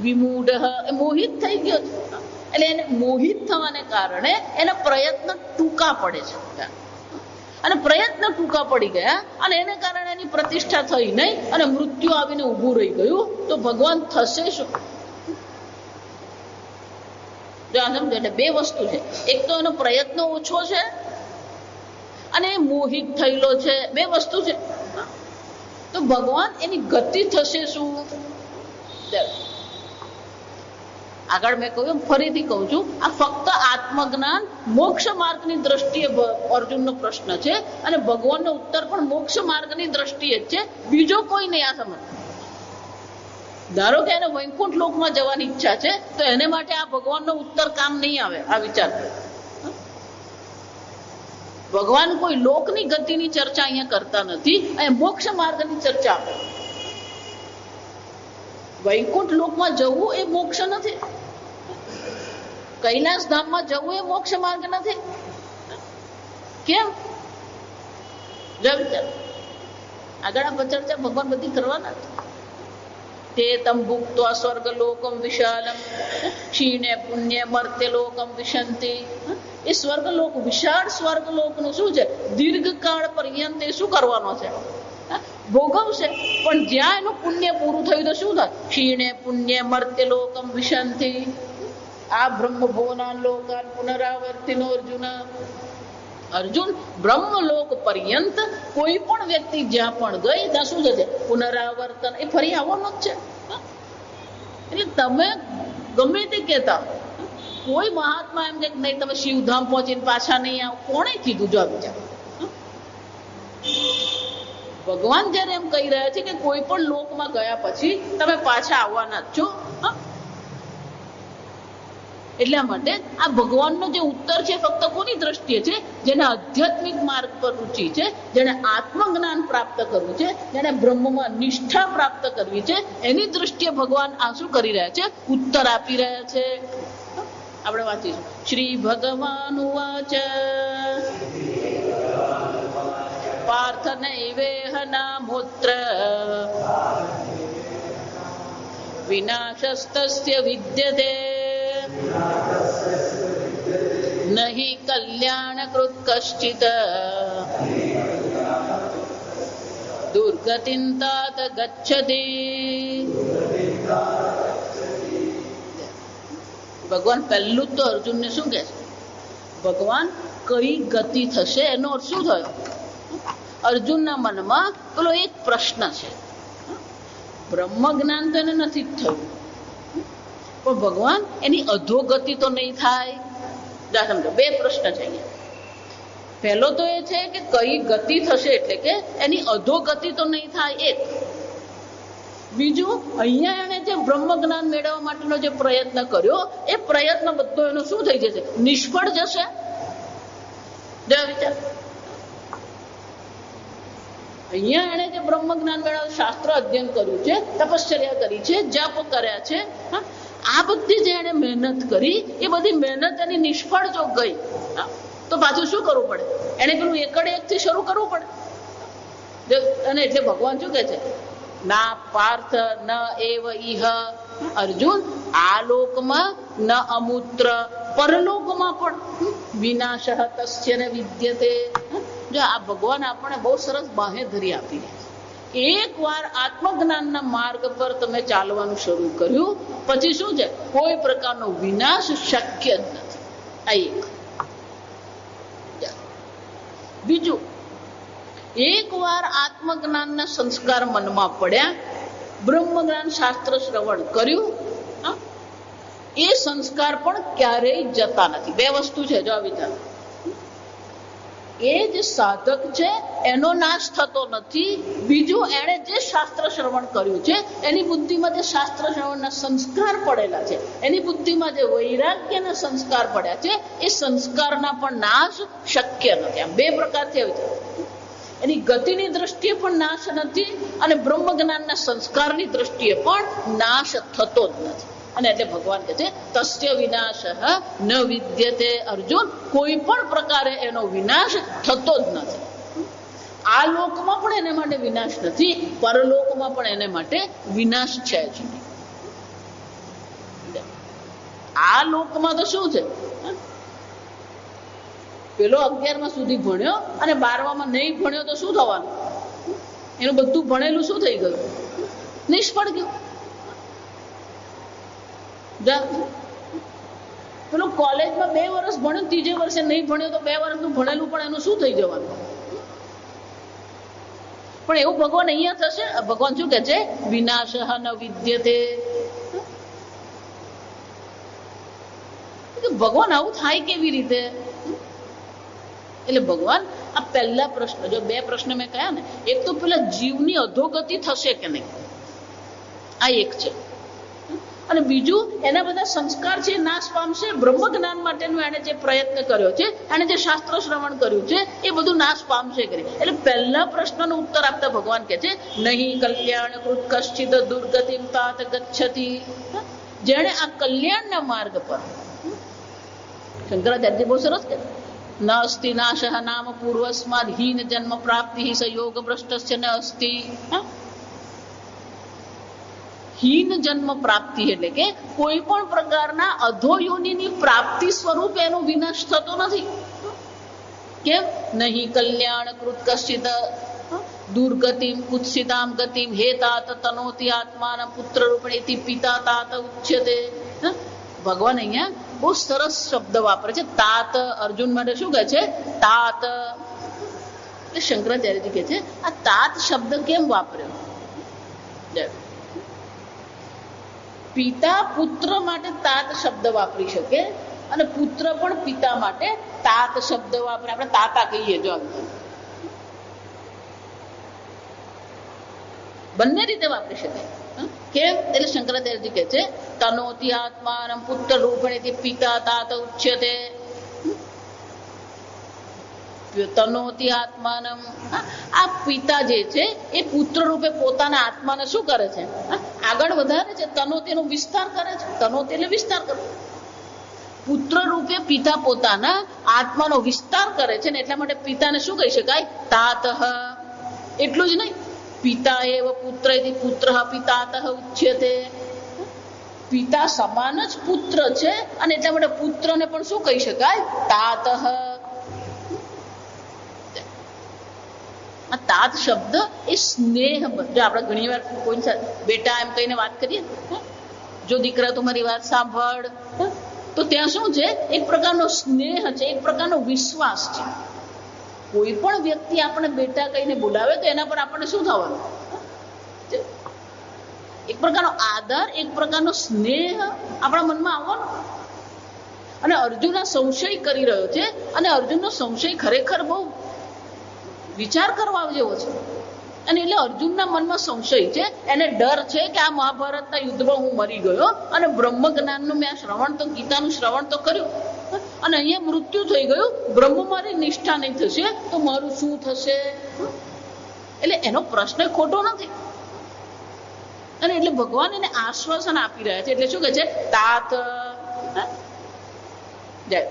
A: વિમૂઢ, એ મોહિત થઈ ગયો છે. એટલે એને મોહિત થવાને કારણે એના પ્રયત્ન ટૂંકા પડે છે. અને પ્રયત્ન ટૂંકા પડી ગયા અને એને કારણે એની પ્રતિષ્ઠા થઈ નહીં અને મૃત્યુ આવીને ઊભું રહી ગયું. તો ભગવાન થશે શું? સમજો, એટલે 2 વસ્તુ છે. એક તો એનો પ્રયત્ન ઓછો છે અને મોહિત થયેલો છે. 2 વસ્તુ છે. તો ભગવાન એની ગતિ થશે શું? આગળ મેં કહ્યું, ફરીથી કહું છું, આ ફક્ત આત્મજ્ઞાન મોક્ષ માર્ગની દ્રષ્ટિએ અર્જુનનો પ્રશ્ન છે અને ભગવાનનો ઉત્તર પણ મોક્ષ માર્ગની દ્રષ્ટિએ જ છે. બીજો કોઈ નહીં. આ સમજ, ધારો કે એને વૈકુંઠ લોકમાં જવાની ઈચ્છા છે તો એને માટે આ ભગવાનનો ઉત્તર કામ નહીં આવે. આ વિચાર ભગવાન કોઈ લોકની ગતિની ચર્ચા અહીંયા કરતા નથી, અહીંયા મોક્ષ માર્ગની ચર્ચા કરે. વૈકુંઠ લોકમાં જવું એ મોક્ષ નથી, કૈલાસ ધામમાં જવું એ મોક્ષ માર્ગ નથી. કેમ? આગળ આ ચર્ચા ભગવાન બધી કરવાના. તે તમ ભુક્ત્વા સ્વર્ગલોકમ વિશાલમ ક્ષીણે પુણ્ય મર્ત્ય લોકમ વિશંતિ. એ સ્વર્ગલોક, વિશાળ સ્વર્ગલોકનું શું છે? દીર્ઘકાળ પર્યંત એ શું કરવાનો છે? ભોગવશે. પણ જ્યાં એનું પુણ્ય પૂરું થયું તો શું થાય? ક્ષીણે પુણ્ય મર્ત્ય લોકમ વિશંતિ. આ બ્રહ્મ ભુવના લોકાન પુનરાવર્તિનો અર્જુન. અર્જુન, બ્રહ્મલોક પર્યંત કોઈ પણ વ્યક્તિ જ્યાં પણ ગઈ ત્યાં શું થશે? પુનરાવર્તન, એ ફરી આવવાનો જ છે. એટલે તમે ગમે તે કહેતા, કોઈ મહાત્મા એમ કે નહીં તમે શિવધામ પહોંચીને પાછા નહીં આવો, કોણે કીધું? જો વિચાર, ભગવાન જયારે એમ કહી રહ્યા છે કે કોઈ પણ લોકમાં ગયા પછી તમે પાછા આવવાના જ છો. એટલા માટે આ ભગવાનનો જે ઉત્તર છે ફક્ત કોની દ્રષ્ટિએ છે? જેને આધ્યાત્મિક માર્ગ પર રુચિ છે, જેને આત્મજ્ઞાન પ્રાપ્ત કરવું છે, જેને બ્રહ્મમાં નિષ્ઠા પ્રાપ્ત કરવી છે, એની દ્રષ્ટિએ ભગવાન આ શું કરી રહ્યા છે? ઉત્તર આપી રહ્યા છે. આપણે વાંચીશું. શ્રી ભગવાન ઉવાચ પાર્થ નૈવેહ નામોત્ર વિનાશસ્તસ્ય વિદ્યતે નહિ કલ્યાણકૃત કશ્ચિત દુર્ગતિં तात ગચ્છતિ. ભગવાન પહેલું તો અર્જુનને શું કહે છે? ભગવાન કઈ ગતિ થશે એનો અર્થ શું થયો? અર્જુનના મનમાં પેલો એક પ્રશ્ન છે. બ્રહ્મ જ્ઞાન તો એને નથી થયું, પણ ભગવાન એની અધોગતિ તો નહીં થાય? સમજો, બે પ્રશ્ન છે અહીંયા. પહેલો તો એ છે કે કઈ ગતિ થશે, એટલે કે એની અધોગતિ તો નહીં થાય, એક. બીજું, અહીંયા એને જે બ્રહ્મ જ્ઞાન મેળવવા માટેનો જે પ્રયત્ન કર્યો એ પ્રયત્ન બધો એનો શું થઈ જશે? નિષ્ફળ જશે. વિચાર, અહીંયા એને જે બ્રહ્મ જ્ઞાન મેળવવા શાસ્ત્ર અધ્યયન કર્યું છે, તપશ્ચર્યા કરી છે, જપ કર્યા છે, આ બધી જે એને મહેનત કરી એ બધી મહેનત એની નિષ્ફળ જો ગઈ તો પાછું શું કરવું પડે? એને પેલું એકડ એક થી શરૂ કરવું પડે. અને એટલે ભગવાન શું કે છે? ના પાર્થ ન એવ ઇહ. અર્જુન, આ લોકમાં ન અમૂત્ર, પરલોકમાં પણ વિનાશ તસ્ય ન વિદ્યતે. જો આ ભગવાન આપણને બહુ સરસ બાંહેધરી આપી છે. એક વાર આત્મજ્ઞાનના માર્ગ પર તમે ચાલવાનું શરૂ કર્યું પછી શું છે? કોઈ પ્રકારનો વિનાશ શક્ય જ નથી. આ એક. બીજું, એક વાર આત્મજ્ઞાનના સંસ્કાર મનમાં પડ્યા, બ્રહ્મ જ્ઞાન શાસ્ત્ર શ્રવણ કર્યું, એ સંસ્કાર પણ ક્યારેય જતા નથી. બે વસ્તુ છે, જો વિચાર. એ જે સાધક છે એનો નાશ થતો નથી. બીજું, એણે જે શાસ્ત્ર શ્રવણ કર્યું છે એની બુદ્ધિમાં જે શાસ્ત્ર શ્રવણના સંસ્કાર પડેલા છે, એની બુદ્ધિમાં જે વૈરાગ્યના સંસ્કાર પડ્યા છે, એ સંસ્કારના પણ નાશ શક્ય નથી. આમ બે પ્રકારથી આવી છે. એની ગતિની દ્રષ્ટિએ પણ નાશ નથી અને બ્રહ્મ જ્ઞાનના સંસ્કારની દ્રષ્ટિએ પણ નાશ થતો જ નથી. અને એટલે ભગવાન કહે છે તસ્ય વિનાશ ન વિદ્યતે. અર્જુન, કોઈ પણ પ્રકારે એનો વિનાશ થતો જ નથી. આ લોકમાં પણ એને માટે વિનાશ નથી, પરલોકમાં પણ એને માટે વિનાશ છે જ. આ લોકમાં તો શું છે? પેલો 11મા સુધી ભણ્યો અને 12માં નહીં ભણ્યો તો શું થવાનું? એનું બધું ભણેલું શું થઈ ગયું? નિષ્ફળ ગયું. પેલું કોલેજમાં 2 વર્ષ ભણ્યું, 3જે વર્ષે નહીં ભણ્યો તો 2 વર્ષનું ભણેલું પણ એનું શું થઈ જવાનું? પણ એવું ભગવાન અહીંયા થશે? ભગવાન શું કે છે? વિનાશ ન વિદ્યતે. ભગવાન આવું થાય કેવી રીતે? એટલે ભગવાન આ પહેલા પ્રશ્ન, જો 2 પ્રશ્ન મેં કહ્યા ને, એક તો પેલા જીવની અધોગતિ થશે કે નહીં, આ એક છે. અને બીજું એના બધા સંસ્કાર છે નાશ પામશે. બ્રહ્મ જ્ઞાન માટેનો એને જે પ્રયત્ન કર્યો છે, એને જે શાસ્ત્ર શ્રવણ કર્યું છે, એ બધું નાશ પામશે કરી. એટલે પહેલા પ્રશ્નનો ઉત્તર આપતા ભગવાન કહે છે નહીં કલ્યાણ કૃત કશ્ચિદ દુર્ગતિમ તાત ગચ્છતિ. જેણે આ કલ્યાણના માર્ગ પર, શંકરાચાર્ય બહુ સરસ કે ન અસ્તિ નાશઃ નામ પૂર્વસ્માદ હીન જન્મ પ્રાપ્તિ સયોગ ભ્રષ્ટસ્ય ન અસ્તિ. હીન જન્મ પ્રાપ્તિ એટલે કે કોઈ પણ પ્રકારના અધોયોનિની પ્રાપ્તિ સ્વરૂપે એનો વિનાશ થતો નથી. કેમ? નહીં કલ્યાણ કૃત કશ્ચિદ દુર્ગતિમ કુત્સિતામ ગતિમ હે તાત તનોતિ આત્માન પુત્ર રૂપણેતિ પિતા તાત ઉચ્યતે. ભગવાન અહીંયા બહુ સરસ શબ્દ વાપરે છે. તાત અર્જુન માટે શું કહે છે? તાત. એટલે શંકરાચાર્યજી કહે છે આ તાત શબ્દ કેમ વાપર્યો? પિતા પુત્ર માટે તાત શબ્દ વાપરી શકે અને પુત્ર પણ પિતા માટે તાત શબ્દ વાપરે. આપણે તાતા કહીએ જો, બંને રીતે વાપરી શકાય. કેમ? એટલે શંકરાચાર્યજી કહે છે તનોતિ આત્માનમ પુત્ર રૂપણેથી પિતા તાત ઉચ્યતે. તનોતિ આત્માનમ, આ પિતા જે છે એ પુત્ર રૂપે પોતાના આત્માને શું કરે છે? આગળ વધારે છે. તનોતિનો વિસ્તાર કરે છે. તનોતિ એટલે વિસ્તાર કરે. પુત્ર રૂપે પિતા પોતાના આત્માનો વિસ્તાર કરે છે ને એટલા માટે પિતાને શું કહી શકાય? તાતઃ. એટલું જ નહીં, પિતા એવ પુત્રેતિ પુત્ર પિતાતઃ ઉચ્યતે. પિતા સમાન જ પુત્ર છે અને એટલા માટે પુત્રને પણ શું કહી શકાય? તાતઃ. તાત શબ્દ એ સ્નેહ. જો આપણે ઘણી વાર કોઈ સાથે બેટા એમ કહીને વાત કરીએ, જો દીકરા તું મારી વાત સાંભળ, તો ત્યાં શું છે? એક પ્રકારનો સ્નેહ છે, એક પ્રકારનો વિશ્વાસ છે. કોઈ પણ વ્યક્તિ આપણે બેટા કહીને બોલાવે તો એના પર આપણને શું થવાનું? એક પ્રકારનો આદર, એક પ્રકારનો સ્નેહ આપણા મનમાં આવવાનો. અને અર્જુન આ સંશય કરી રહ્યો છે અને અર્જુનનો સંશય ખરેખર બહુ વિચાર કરવા જેવો છે. અને એટલે અર્જુનના મનમાં સંશય છે, એને ડર છે કે આ મહાભારતના યુદ્ધમાં હું મરી ગયો અને બ્રહ્મ જ્ઞાનનું મેં શ્રવણ તો, ગીતાનું શ્રવણ તો કર્યું અને અહીંયા મૃત્યુ થઈ ગયું, બ્રહ્મ મારી નિષ્ઠા નહીં થશે તો મારું શું થશે? એટલે એનો પ્રશ્ન ખોટો નથી. અને એટલે ભગવાન એને આશ્વાસન આપી રહ્યા છે. એટલે શું કહે છે? તાત. જય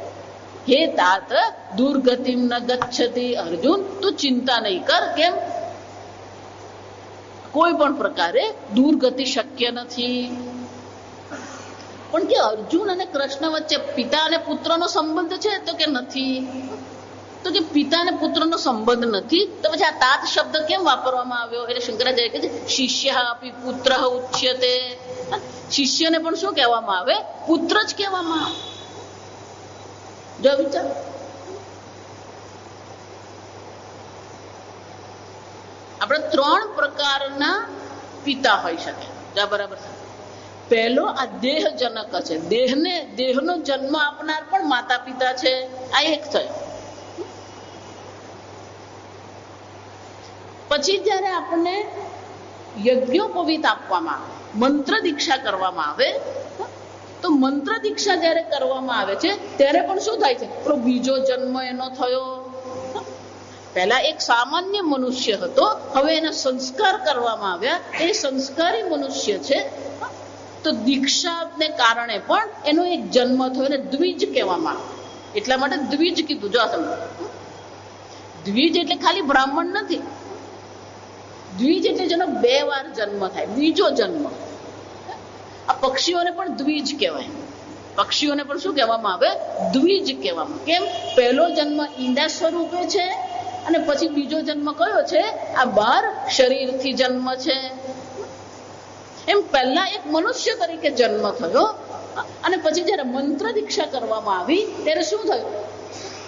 A: હે તાત દુર્ગતિમ ન ગચ્છતિ. અર્જુન તું ચિંતા નહીં કર. કેમ? કોઈ પણ પ્રકારે દુર્ગતિ શક્ય નથી. પણ કે અર્જુન અને કૃષ્ણ વચ્ચે પિતા અને પુત્રનો સંબંધ છે તો કે નથી. તો કે પિતા અને પુત્રનો સંબંધ નથી તો પછી આ તાત શબ્દ કેમ વાપરવામાં આવ્યો? એટલે શંકરાચાર્ય કહે છે શિષ્ય અપી પુત્ર ઉચ્યતે. શિષ્યને પણ શું કહેવામાં આવે? પુત્ર જ કહેવામાં આવે. જો વિચાર, આપણે ત્રણ પ્રકારના પિતા હોઈ શકે. બરાબર છે? પહેલો આ દેહજનક છે. દેહનો જન્મ આપનાર પણ માતા પિતા છે. આ એક થયો. પછી જયારે આપણને યજ્ઞોપવિત આપવામાં આવે, મંત્ર દીક્ષા કરવામાં આવે, તો મંત્ર દીક્ષા જયારે કરવામાં આવે છે ત્યારે પણ શું થાય છે? તો બીજો જન્મ એનો થયો. પહેલા એક સામાન્ય મનુષ્ય હતો, હવે એના સંસ્કાર કરવામાં આવ્યા, એ સંસ્કારી મનુષ્ય છે. તો દીક્ષાને કારણે પણ એનો એક જન્મ થયો ને દ્વિજ કહેવામાં આવે. એટલા માટે દ્વિજ કીધું. જો સમજો, દ્વિજ એટલે ખાલી બ્રાહ્મણ નથી. દ્વિજ એટલે જેનો 2 વાર જન્મ થાય, બીજો જન્મ. આ પક્ષીઓને પણ દ્વિજ કહેવાય. પક્ષીઓને પણ શું કહેવામાં આવે? દ્વિજ કહેવામાં. કેમ? પહેલો જન્મ ઈંડા સ્વરૂપે છે અને પછી બીજો જન્મ કયો છે? આ બાર શરીરથી જન્મ છે. એમ પહેલા એક મનુષ્ય તરીકે જન્મ થયો અને પછી જયારે મંત્ર દીક્ષા કરવામાં આવી ત્યારે શું થયું?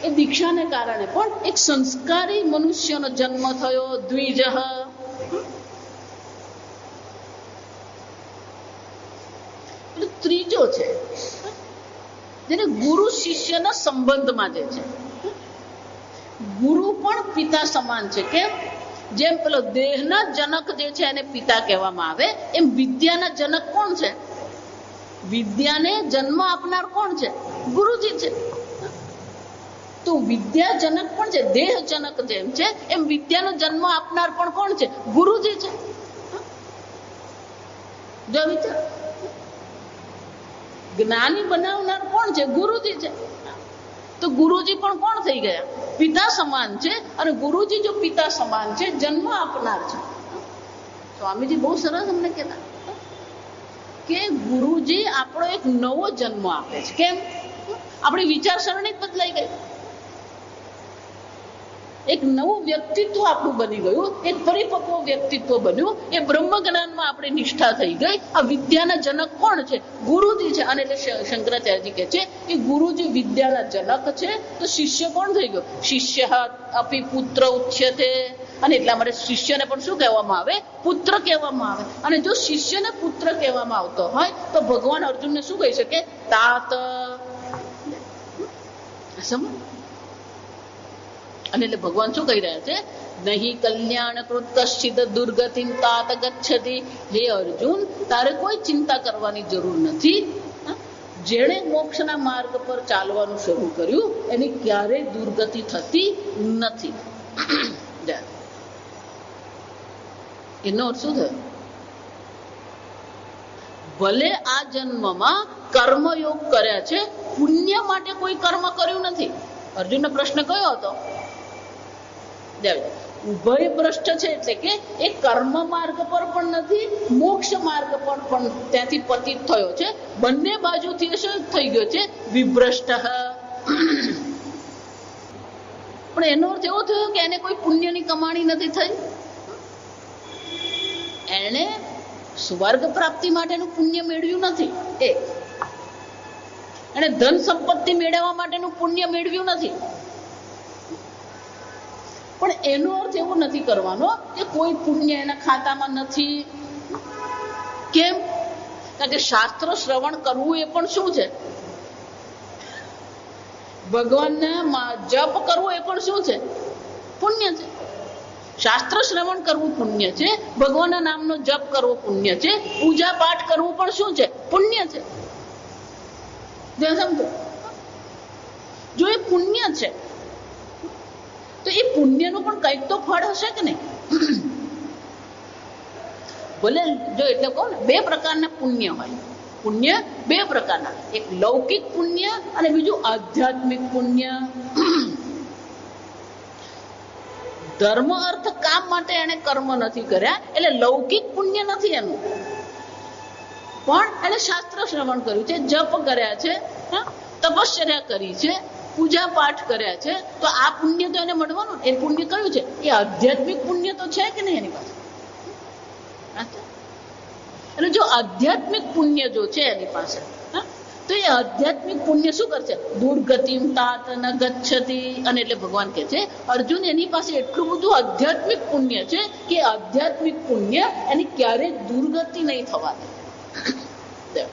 A: એ દીક્ષાને કારણે પણ એક સંસ્કારી મનુષ્યનો જન્મ થયો. દ્વિજ. ત્રીજો છે જેને ગુરુ શિષ્યના સંબંધમાં જે છે. ગુરુ પણ પિતા સમાન છે. કેમ? જેમ પેલો દેહના જનક જે છે એને પિતા કહેવામાં આવે, એમ વિદ્યાના જનક કોણ છે? વિદ્યાને જન્મ આપનાર કોણ છે? ગુરુજી છે. તો વિદ્યાજનક પણ છે, દેહજનક જેમ છે એમ વિદ્યાનો જન્મ આપનાર પણ કોણ છે? ગુરુજી છે. જો વિચાર, જ્ઞાની બનાવનાર કોણ છે? ગુરુજી છે. તો ગુરુજી પણ કોણ થઈ ગયા? પિતા સમાન છે. અને ગુરુજી જો પિતા સમાન છે, જન્મ આપનાર છે. સ્વામીજી બહુ સરસ અમને કહેતા કે ગુરુજી આપણો એક નવો જન્મ આપે છે. કેમ? આપણી વિચારસરણી જ બદલાઈ ગઈ, એક નવું વ્યક્તિત્વ આપણું બની ગયું, એક પરિપક્વ વ્યક્તિત્વ બન્યું. એ બ્રહ્મ જ્ઞાનમાં આપણી નિષ્ઠા થઈ ગઈ. આ વિદ્યાના જનક કોણ છે? ગુરુજી છે. અને એટલે શંકરાચાર્યજી કહે છે કે ગુરુજી વિદ્યાના જનક છે, તો શિષ્ય કોણ થઈ ગયો? શિષ્ય અપી પુત્ર ઉચ્યતે. અને એટલા માટે શિષ્યને પણ શું કહેવામાં આવે? પુત્ર કહેવામાં આવે. અને જો શિષ્યને પુત્ર કહેવામાં આવતો હોય તો ભગવાન અર્જુનને શું કહી શકે? તાત. સમજ? અને એટલે ભગવાન શું કહી રહ્યા છે? નહીં કલ્યાણ કૃત કશ્ચિદ દુર્ગતિમ તાત ગચ્છતિ. હે અર્જુન, તારે કોઈ ચિંતા કરવાની જરૂર નથી. જેણે મોક્ષના માર્ગ પર ચાલવાનું શરૂ કર્યું એની ક્યારેય દુર્ગતિ થતી નથી. એનો અર્થ શું થયો? ભલે આ જન્મમાં કર્મયોગ કર્યા છે, પુણ્ય માટે કોઈ કર્મ કર્યું નથી. અર્જુનનો પ્રશ્ન કયો હતો? ઉભય ભ્રષ્ટ છે, એટલે કે એ કર્મ માર્ગ પર પણ નથી, મોક્ષ માર્ગ પર પણ ત્યાંથી પતિત થયો છે. બંને બાજુથી શું થઈ ગયો છે? વિભ્રષ્ટ. પણ એનો અર્થ એવો થયો કે એને કોઈ પુણ્યની કમાણી નથી થઈ. એને સ્વર્ગ પ્રાપ્તિ માટેનું પુણ્ય મેળવ્યું નથી. એને ધન સંપત્તિ મેળવવા માટેનું પુણ્ય મેળવ્યું નથી. પણ એનો અર્થ એવો નથી કરવાનો કે કોઈ પુણ્ય એના ખાતામાં નથી. કેમ? કારણ કે શાસ્ત્ર શ્રવણ કરવું એ પણ શું છે? ભગવાનને જપ કરવો એ પણ શું છે? પુણ્ય છે. શાસ્ત્ર શ્રવણ કરવું પુણ્ય છે, ભગવાનના નામનો જપ કરવો પુણ્ય છે, પૂજા પાઠ કરવું પણ શું છે? પુણ્ય છે. સમજો, જો એ પુણ્ય છે તો એ પુણ્યનું પણ કંઈક તો ફળ હશે કે નહીં? ભલે જો એટલે કહો ને, બે પ્રકારના પુણ્ય હોય. પુણ્ય બે પ્રકારના, એક લૌકિક પુણ્ય અને બીજું આધ્યાત્મિક પુણ્ય. ધર્મ અર્થ કામ માટે એને કર્મ નથી કર્યા એટલે લૌકિક પુણ્ય નથી એનું. પણ એને શાસ્ત્ર શ્રવણ કર્યું છે, જપ કર્યા છે, તપશ્ચર્યા કરી છે, પૂજા પાઠ કર્યા છે, તો આ પુણ્ય તો એને મળવાનું. એ પુણ્ય કયું છે? એ આધ્યાત્મિક પુણ્ય તો છે કે નહીં એની પાસે? અને જો આધ્યાત્મિક પુણ્ય જો છે એની પાસે, તો એ આધ્યાત્મિક પુણ્ય શું કરશે? દુર્ગતિમ તાત ન ગચ્છતિ. અને એટલે ભગવાન કહે છે અર્જુન, એની પાસે એટલું બધું આધ્યાત્મિક પુણ્ય છે કે આધ્યાત્મિક પુણ્ય એની ક્યારેય દુર્ગતિ નહીં થવા દે.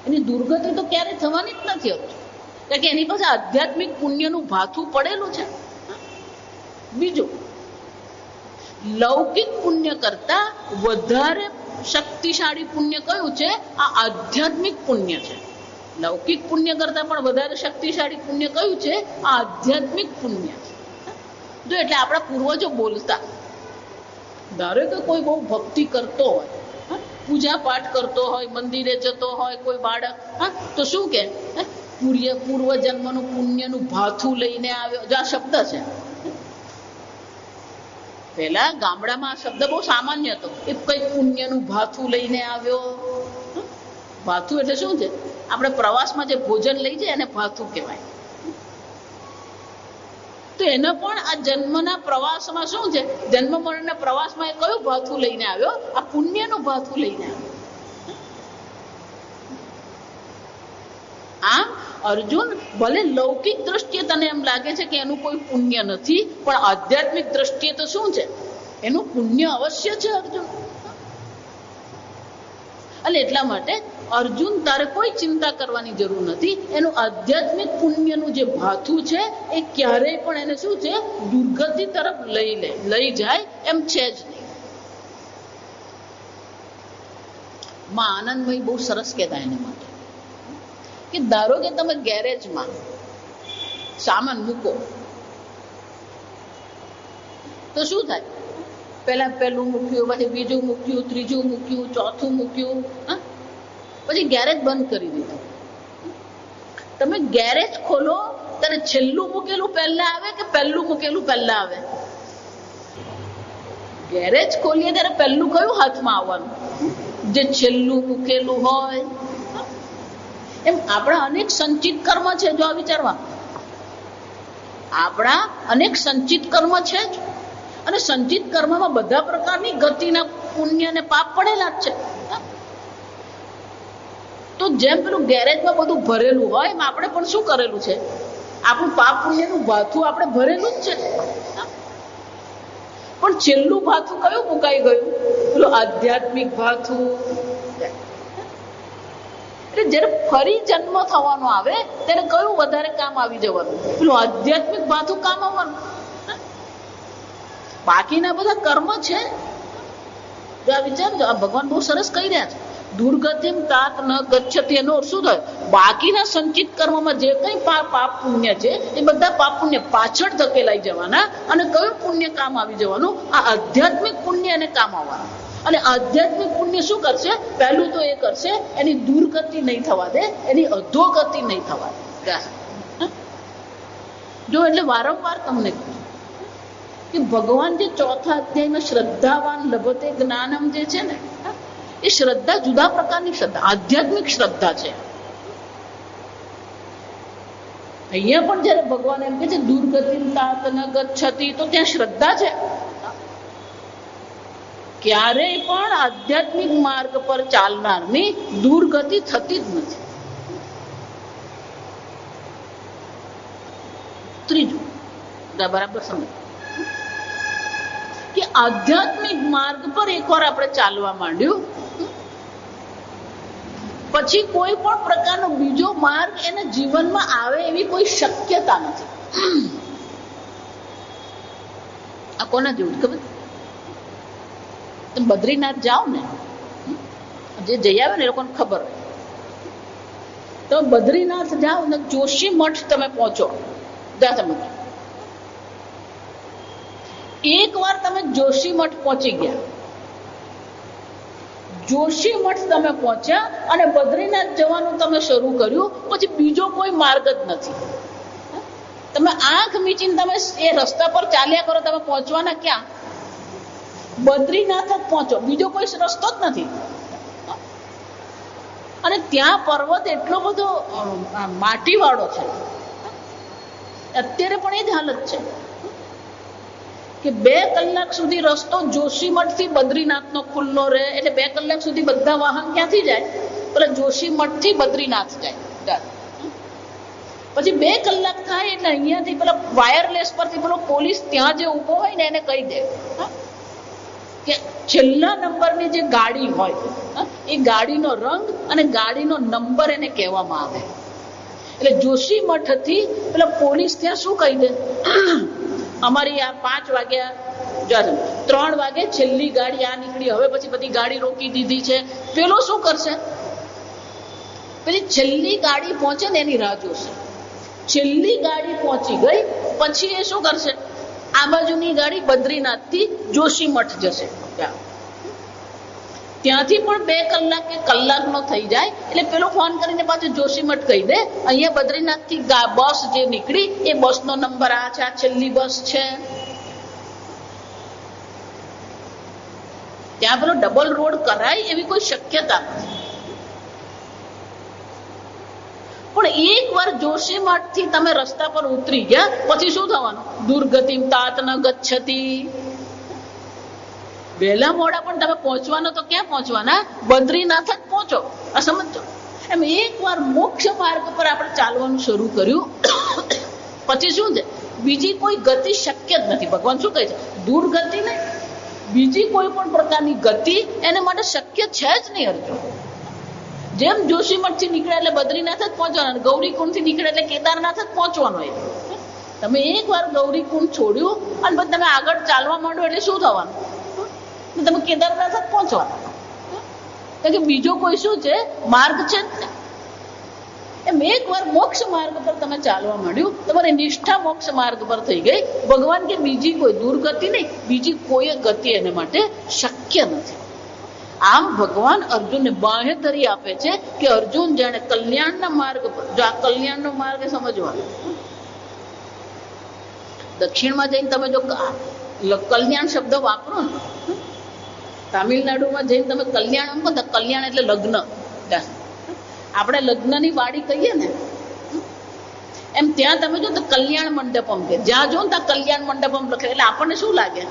A: એની દુર્ગતિ તો ક્યારેય થવાની જ નથી હોતી, કારણ કે એની પાસે આધ્યાત્મિક પુણ્યનું ભાથું પડેલું છે. બીજું, લૌકિક પુણ્ય કરતા વધારે શક્તિશાળી પુણ્ય કયું છે? આ આધ્યાત્મિક પુણ્ય છે. લૌકિક પુણ્ય કરતા પણ વધારે શક્તિશાળી પુણ્ય કયું છે? આ આધ્યાત્મિક પુણ્ય છે. જો એટલે આપણા પૂર્વજો બોલતા, ધારો કે કોઈ બહુ ભક્તિ કરતો હોય, પૂજા પાઠ કરતો હોય, મંદિરે જતો હોય કોઈ બાળક, તો શું કે પૂર્વ જન્મનું પુણ્યનું ભાથું લઈને આવ્યો. જો આ શબ્દ છે, પેલા ગામડામાં આ શબ્દ બહુ સામાન્ય હતો. એ કઈ પુણ્યનું ભાથું લઈને આવ્યો. ભાથું એટલે શું છે? આપણે પ્રવાસમાં જે ભોજન લઈ જાય એને ભાથું કહેવાય. તો એને પણ આ જન્મના પ્રવાસમાં શું છે? જન્મ મરણના પ્રવાસમાં એ કયું ભાથું લઈને આવ્યો? આ પુણ્યનું ભાથું લઈને આવ્યો. આમ અર્જુન, ભલે લૌકિક દ્રષ્ટિએ તને એમ લાગે છે કે એનું કોઈ પુણ્ય નથી, પણ આધ્યાત્મિક દ્રષ્ટિએ તો શું છે? એનું પુણ્ય અવશ્ય છે અર્જુન. અને એટલા માટે અર્જુન, તારે કોઈ ચિંતા કરવાની જરૂર નથી. એનું આધ્યાત્મિક પુણ્યનું જે ભાથું છે એ ક્યારેય પણ એને શું છે? દુર્ગતિ તરફ લઈ જાય એમ છે જ નહીં. માં આનંદમય બહુ સરસ કહેતા એના માટે કે ધારો કે તમે ગેરેજમાં સામાન મૂકો તો શું થાય? પહેલા પહેલું મૂક્યું, પછી બીજું મૂક્યું, ત્રીજું મૂક્યું, ચોથું મૂક્યું, પછી ગેરેજ બંધ કરી દીધું. તમે ગેરેજ ખોલો ત્યારે છેલ્લું મૂકેલું પહેલા આવે કે પહેલું મૂકેલું પહેલા આવે? ગેરેજ ખોલીએ ત્યારે પહેલું કયું હાથમાં આવવાનું? જે છેલ્લું મૂકેલું હોય. એમ આપણા અનેક સંચિત કર્મ છે. જો આ વિચારવા, આપણા અનેક સંચિત કર્મ છે જ, અને સંચિત કર્મમાં બધા પ્રકારની ગતિના પુણ્ય અને પાપ પડેલા જ છે. તો જેમ પેલું ગેરેજમાં બધું ભરેલું હોય એમ આપણે પણ શું કરેલું છે? આપણું પાપ પુણ્યનું ભાથું આપણે ભરેલું જ છે. પણ છેલ્લું ભાથું કયું મુકાઈ ગયું? પેલું આધ્યાત્મિક ભાથું. એટલે જયારે ફરી જન્મ થવાનો આવે ત્યારે કયું વધારે કામ આવી જવાનું? પેલું આધ્યાત્મિક ભાથું કામ આવવાનું. બાકીના બધા કર્મ છે. જો આ વિચારજો, આ ભગવાન બહુ સરસ કહી રહ્યા છે. દુર્ગતિમ તાત ન ગચ્છતિ. એનો શું થાય? બાકીના સંચિત કર્મમાં જે કઈ પાપ પુણ્ય છે એ બધા પાપ પુણ્ય પાછળ ધકેલાઈ જવાના, અને કયું પુણ્ય કામ આવી જવાનું? આ આધ્યાત્મિક પુણ્ય એને કામ આવવાનું. અને આધ્યાત્મિક પુણ્ય શું કરશે? પહેલું તો એ કરશે, એની દુર્ગતિ નહીં થવા દે, એની અધોગતિ નહીં થવા દે. જો એટલે વારંવાર તમને કે ભગવાન જે ચોથા અધ્યાયમાં શ્રદ્ધાવાન લભતે જ્ઞાનમ જે છે ને, એ શ્રદ્ધા જુદા પ્રકારની શ્રદ્ધા, આધ્યાત્મિક શ્રદ્ધા છે. અહીંયા પણ જયારે ભગવાન એમ કે છે દુર્ગતિ તાત ન ગચ્છતિ, તો ત્યાં શ્રદ્ધા છે. ક્યારેય પણ આધ્યાત્મિક માર્ગ પર ચાલનારની દુર્ગતિ થતી જ નથી. ત્રીજું બરાબર સમજ કે આધ્યાત્મિક માર્ગ પર એકવાર આપણે ચાલવા માંડ્યું પછી કોઈ પણ પ્રકારનો બીજો માર્ગ એના જીવનમાં આવે એવી કોઈ શક્યતા નથી. આ કોના જેવું ખબર? તમે બદ્રીનાથ જાઓ ને, જે જઈ આવે ને એ લોકોને ખબર હોય. તો બદ્રીનાથ જાઓ ને, જોશી મઠ તમે પહોંચો, જ્યાં તમે એક વાર તમે જોશી મઠ પહોંચી ગયા, જોશી મઠ તમે પહોંચ્યા અને બદ્રીનાથ જવાનું તમે શરૂ કર્યું, પછી બીજો કોઈ માર્ગ જ નથી. તમે આંખ મીચીને તમે એ રસ્તા પર ચાલ્યા કરો, તમે પહોંચવાના ક્યાં? બદ્રીનાથ જ પહોંચો, બીજો કોઈ રસ્તો જ નથી. અને ત્યાં પર્વત એટલો બધો માટીવાળો છે, અત્યારે પણ એ જ હાલત છે કે 2 કલાક સુધી રસ્તો જોશીમઠ થી બદ્રીનાથ નો ખુલ્લો રહે. એટલે 2 કલાક સુધી બધા વાહન ક્યાંથી જાય? પેલા જોશીમઠ થી બદ્રીનાથ જાય. પછી 2 કલાક થાય એટલે અહીંયાથી પેલા વાયરલેસ પરથી પેલો પોલીસ ત્યાં જે ઉભો હોય ને એને કહી દે કે છેલ્લા નંબરની જે ગાડી હોય એ ગાડીનો રંગ અને ગાડીનો નંબર એને કહેવામાં આવે. એટલે જોશીમઠ થી પેલા પોલીસ ત્યાં શું કહી દે? અમારી આ 5 વાગ્યા 3 વાગે છેલ્લી ગાડી આ નીકળી, હવે પછી બધી ગાડી રોકી દીધી છે. પેલો શું કરશે? પેલી છેલ્લી ગાડી પહોંચે ને એની રાહ જોશે. છેલ્લી ગાડી પહોંચી ગઈ પછી એ શું કરશે? આ બાજુની ગાડી બદ્રીનાથ થી જોશીમઠ જશે. ત્યાંથી પણ 2 કલાક કે કલાકનો થઈ જાય એટલે પેલો ફોન કરીને પાછું જોશીમઠ કહી દે અહીંયા બદ્રીનાથ થી બસ જે નીકળી એ બસ નો નંબર આ છે, આ છેલ્લી બસ છે. ત્યાં પેલો ડબલ રોડ કરાય એવી કોઈ શક્યતા નથી. પણ એક વાર જોશીમઠ થી તમે રસ્તા પર ઉતરી ગયા પછી શું થવાનું? દુર્ગતિમ તાત ન ગચ્છતિ. વહેલા મોડા પણ તમે પહોંચવાનો તો ક્યાં પહોંચવાના? બદ્રીનાથ જ પહોંચો. આ સમજો. એમ એક વાર મોક્ષ માર્ગ પર આપણે ચાલવાનું શરૂ કર્યું પછી શું છે? બીજી કોઈ ગતિ શક્ય જ નથી. ભગવાન શું કહે છે? દુર્ગતિ નહીં, બીજી કોઈ પણ પ્રકારની ગતિ એને માટે શક્ય છે જ નહીં. અર્જુન, જેમ જોશીમઠ થી નીકળે એટલે બદ્રીનાથ જ પહોંચવાનું, ગૌરીકુંડ થી નીકળે એટલે કેદારનાથ જ પહોંચવાનું. તમે એક વાર ગૌરીકુંડ છોડ્યું અને પછી તમે આગળ ચાલવા માંડો એટલે શું થવાનું? તમે કેદારનાથ જ પહોંચવાના. કે બીજો કોઈ શું છે માર્ગ છે જ ને. એમ એકવાર મોક્ષ માર્ગ પર તમે ચાલવા માંડ્યું, તમારી નિષ્ઠા મોક્ષ માર્ગ પર થઈ ગઈ. ભગવાન કે બીજી કોઈ દુર્ગતિ નહીં, બીજી કોઈ ગતિ એને માટે શક્ય નથી. આમ ભગવાન અર્જુનને બાંહેધરી આપે છે કે અર્જુન જાણે કલ્યાણના માર્ગ પર, જો આ કલ્યાણનો માર્ગ સમજવાનો, દક્ષિણમાં જઈને તમે જો કલ્યાણ શબ્દ વાપરો ને, તામિલનાડુમાં જઈને તમે કલ્યાણ કહો તો કલ્યાણ એટલે લગ્ન. આપણે લગ્નની વાડી કહીએ ને એમ ત્યાં તમે જો તો કલ્યાણ મંડપમ કે જ્યાં જો ને ત્યાં કલ્યાણ મંડપમ લખે એટલે આપણને શું લાગે?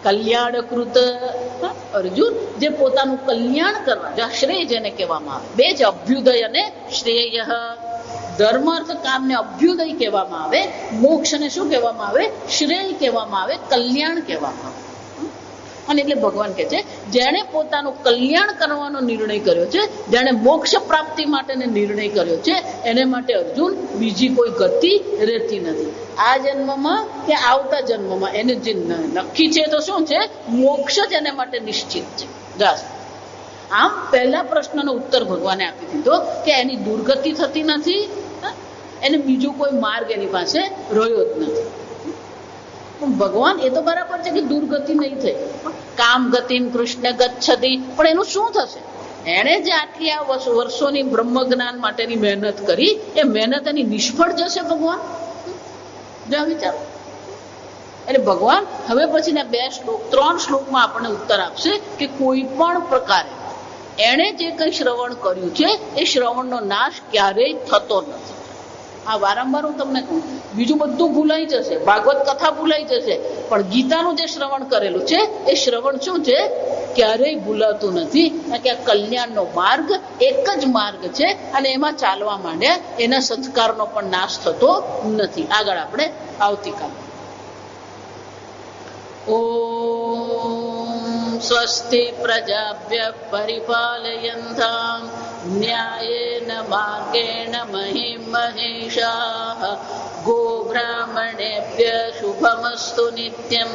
A: કલ્યાણકૃત અર્જુન, જે પોતાનું કલ્યાણ કરવા, જો શ્રેય જેને કહેવામાં આવે, બે જ અભ્યુદય અને શ્રેય. ધર્મ અર્થ કામને અભ્યુદય કહેવામાં આવે, મોક્ષને શું કહેવામાં આવે? શ્રેય કહેવામાં આવે, કલ્યાણ કહેવામાં આવે. અને એટલે ભગવાન કહે છે જેણે પોતાનું કલ્યાણ કરવાનો નિર્ણય કર્યો છે, જેણે મોક્ષ પ્રાપ્તિ માટેનો નિર્ણય કર્યો છે, એને માટે અર્જુન બીજી કોઈ ગતિ રહેતી નથી. આ જન્મમાં કે આવતા જન્મમાં એને જે નક્કી છે તો શું છે? મોક્ષ જ એને માટે નિશ્ચિત છે. આમ પહેલા પ્રશ્નનો ઉત્તર ભગવાને આપી દીધો કે એની દુર્ગતિ થતી નથી, એને બીજો કોઈ માર્ગ એની પાસે રહ્યો જ નથી. ભગવાન એ તો બરાબર છે કે દુર્ગતિ નહીં થઈ, કામ ગતિ કૃષ્ણ ગચ્છતિ, પણ એનું શું થશે? એણે જે આટલી આ વર્ષોની બ્રહ્મ જ્ઞાન માટેની મહેનત કરી, એ મહેનત એની નિષ્ફળ જશે ભગવાન? જો વિચારો. એટલે ભગવાન હવે પછીના 3 શ્લોકમાં આપણને ઉત્તર આપશે કે કોઈ પણ પ્રકારે એણે જે કંઈ શ્રવણ કર્યું છે એ શ્રવણનો નાશ ક્યારેય થતો નથી. આ વારંવાર હું તમને કહું, બીજું બધું ભૂલાઈ જશે, ભાગવત કથા ભૂલાઈ જશે, પણ ગીતાનું જે શ્રવણ કરેલું છે એ શ્રવણ શું છે? ક્યારેય ભૂલાતું નથી. કારણ કે આ કલ્યાણનો માર્ગ એક જ માર્ગ છે અને એમાં ચાલવા માંડ્યા એના સંસ્કારનો પણ નાશ થતો નથી. આગળ આપણે આવતીકાલ. ઓમ સ્વસ્તિ પ્રજાભ્ય પરિપાલયન્તામ ન્યાયેન માર્ગેણ મહિં મહેશાઃ ગોબ્રાહ્મણેભ્ય શુભમસ્તુ નિત્યં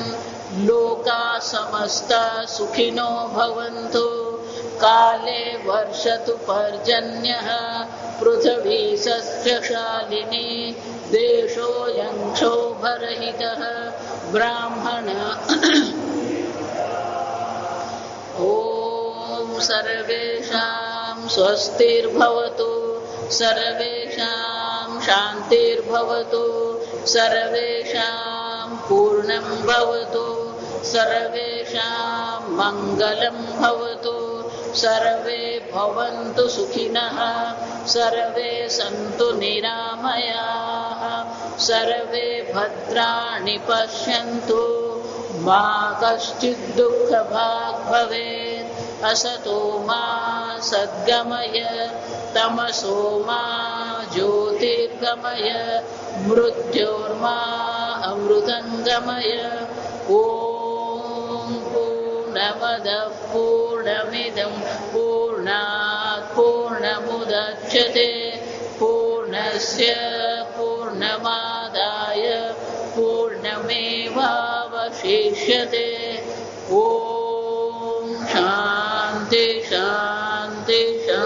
A: લોકા સમસ્તા સુખિનો ભવન્તુ કાલે વર્ષતુ પર્જન્યઃ પૃથ્વી સસ્યશાલિની દેશોऽયં ક્ષોભરહિતઃ બ્રાહ્મણ ઓમ સર્વેષાં સ્વસ્તિર્ભવતુ સર્વેષાં શાંતિર્ભવતુ સર્વેષાં પૂર્ણં ભવતુ સર્વેષાં મંગલં ભવતુ સર્વે ભવन्तु સુખિનઃ સર્વે સन्तુ નિરામયાઃ સર્વે ભદ્રાણિ પશ્યन्तુ મા કશ્ચિદ દુઃખભાગ ભવેत् અસતો મા સદ્ગમય તમસો મા જ્યોતિર્ગમય મૃત્યોર્મા અમૃતંગમય. ઓમ પૂર્ણમદઃ પૂર્ણમિદં પૂર્ણાત પૂર્ણમુદચ્યતે પૂર્ણસ્ય પૂર્ણમાદાય પૂર્ણમેવાવશિષ્યતે. ઓમ શાંતિ શાંતિ શાંતિ.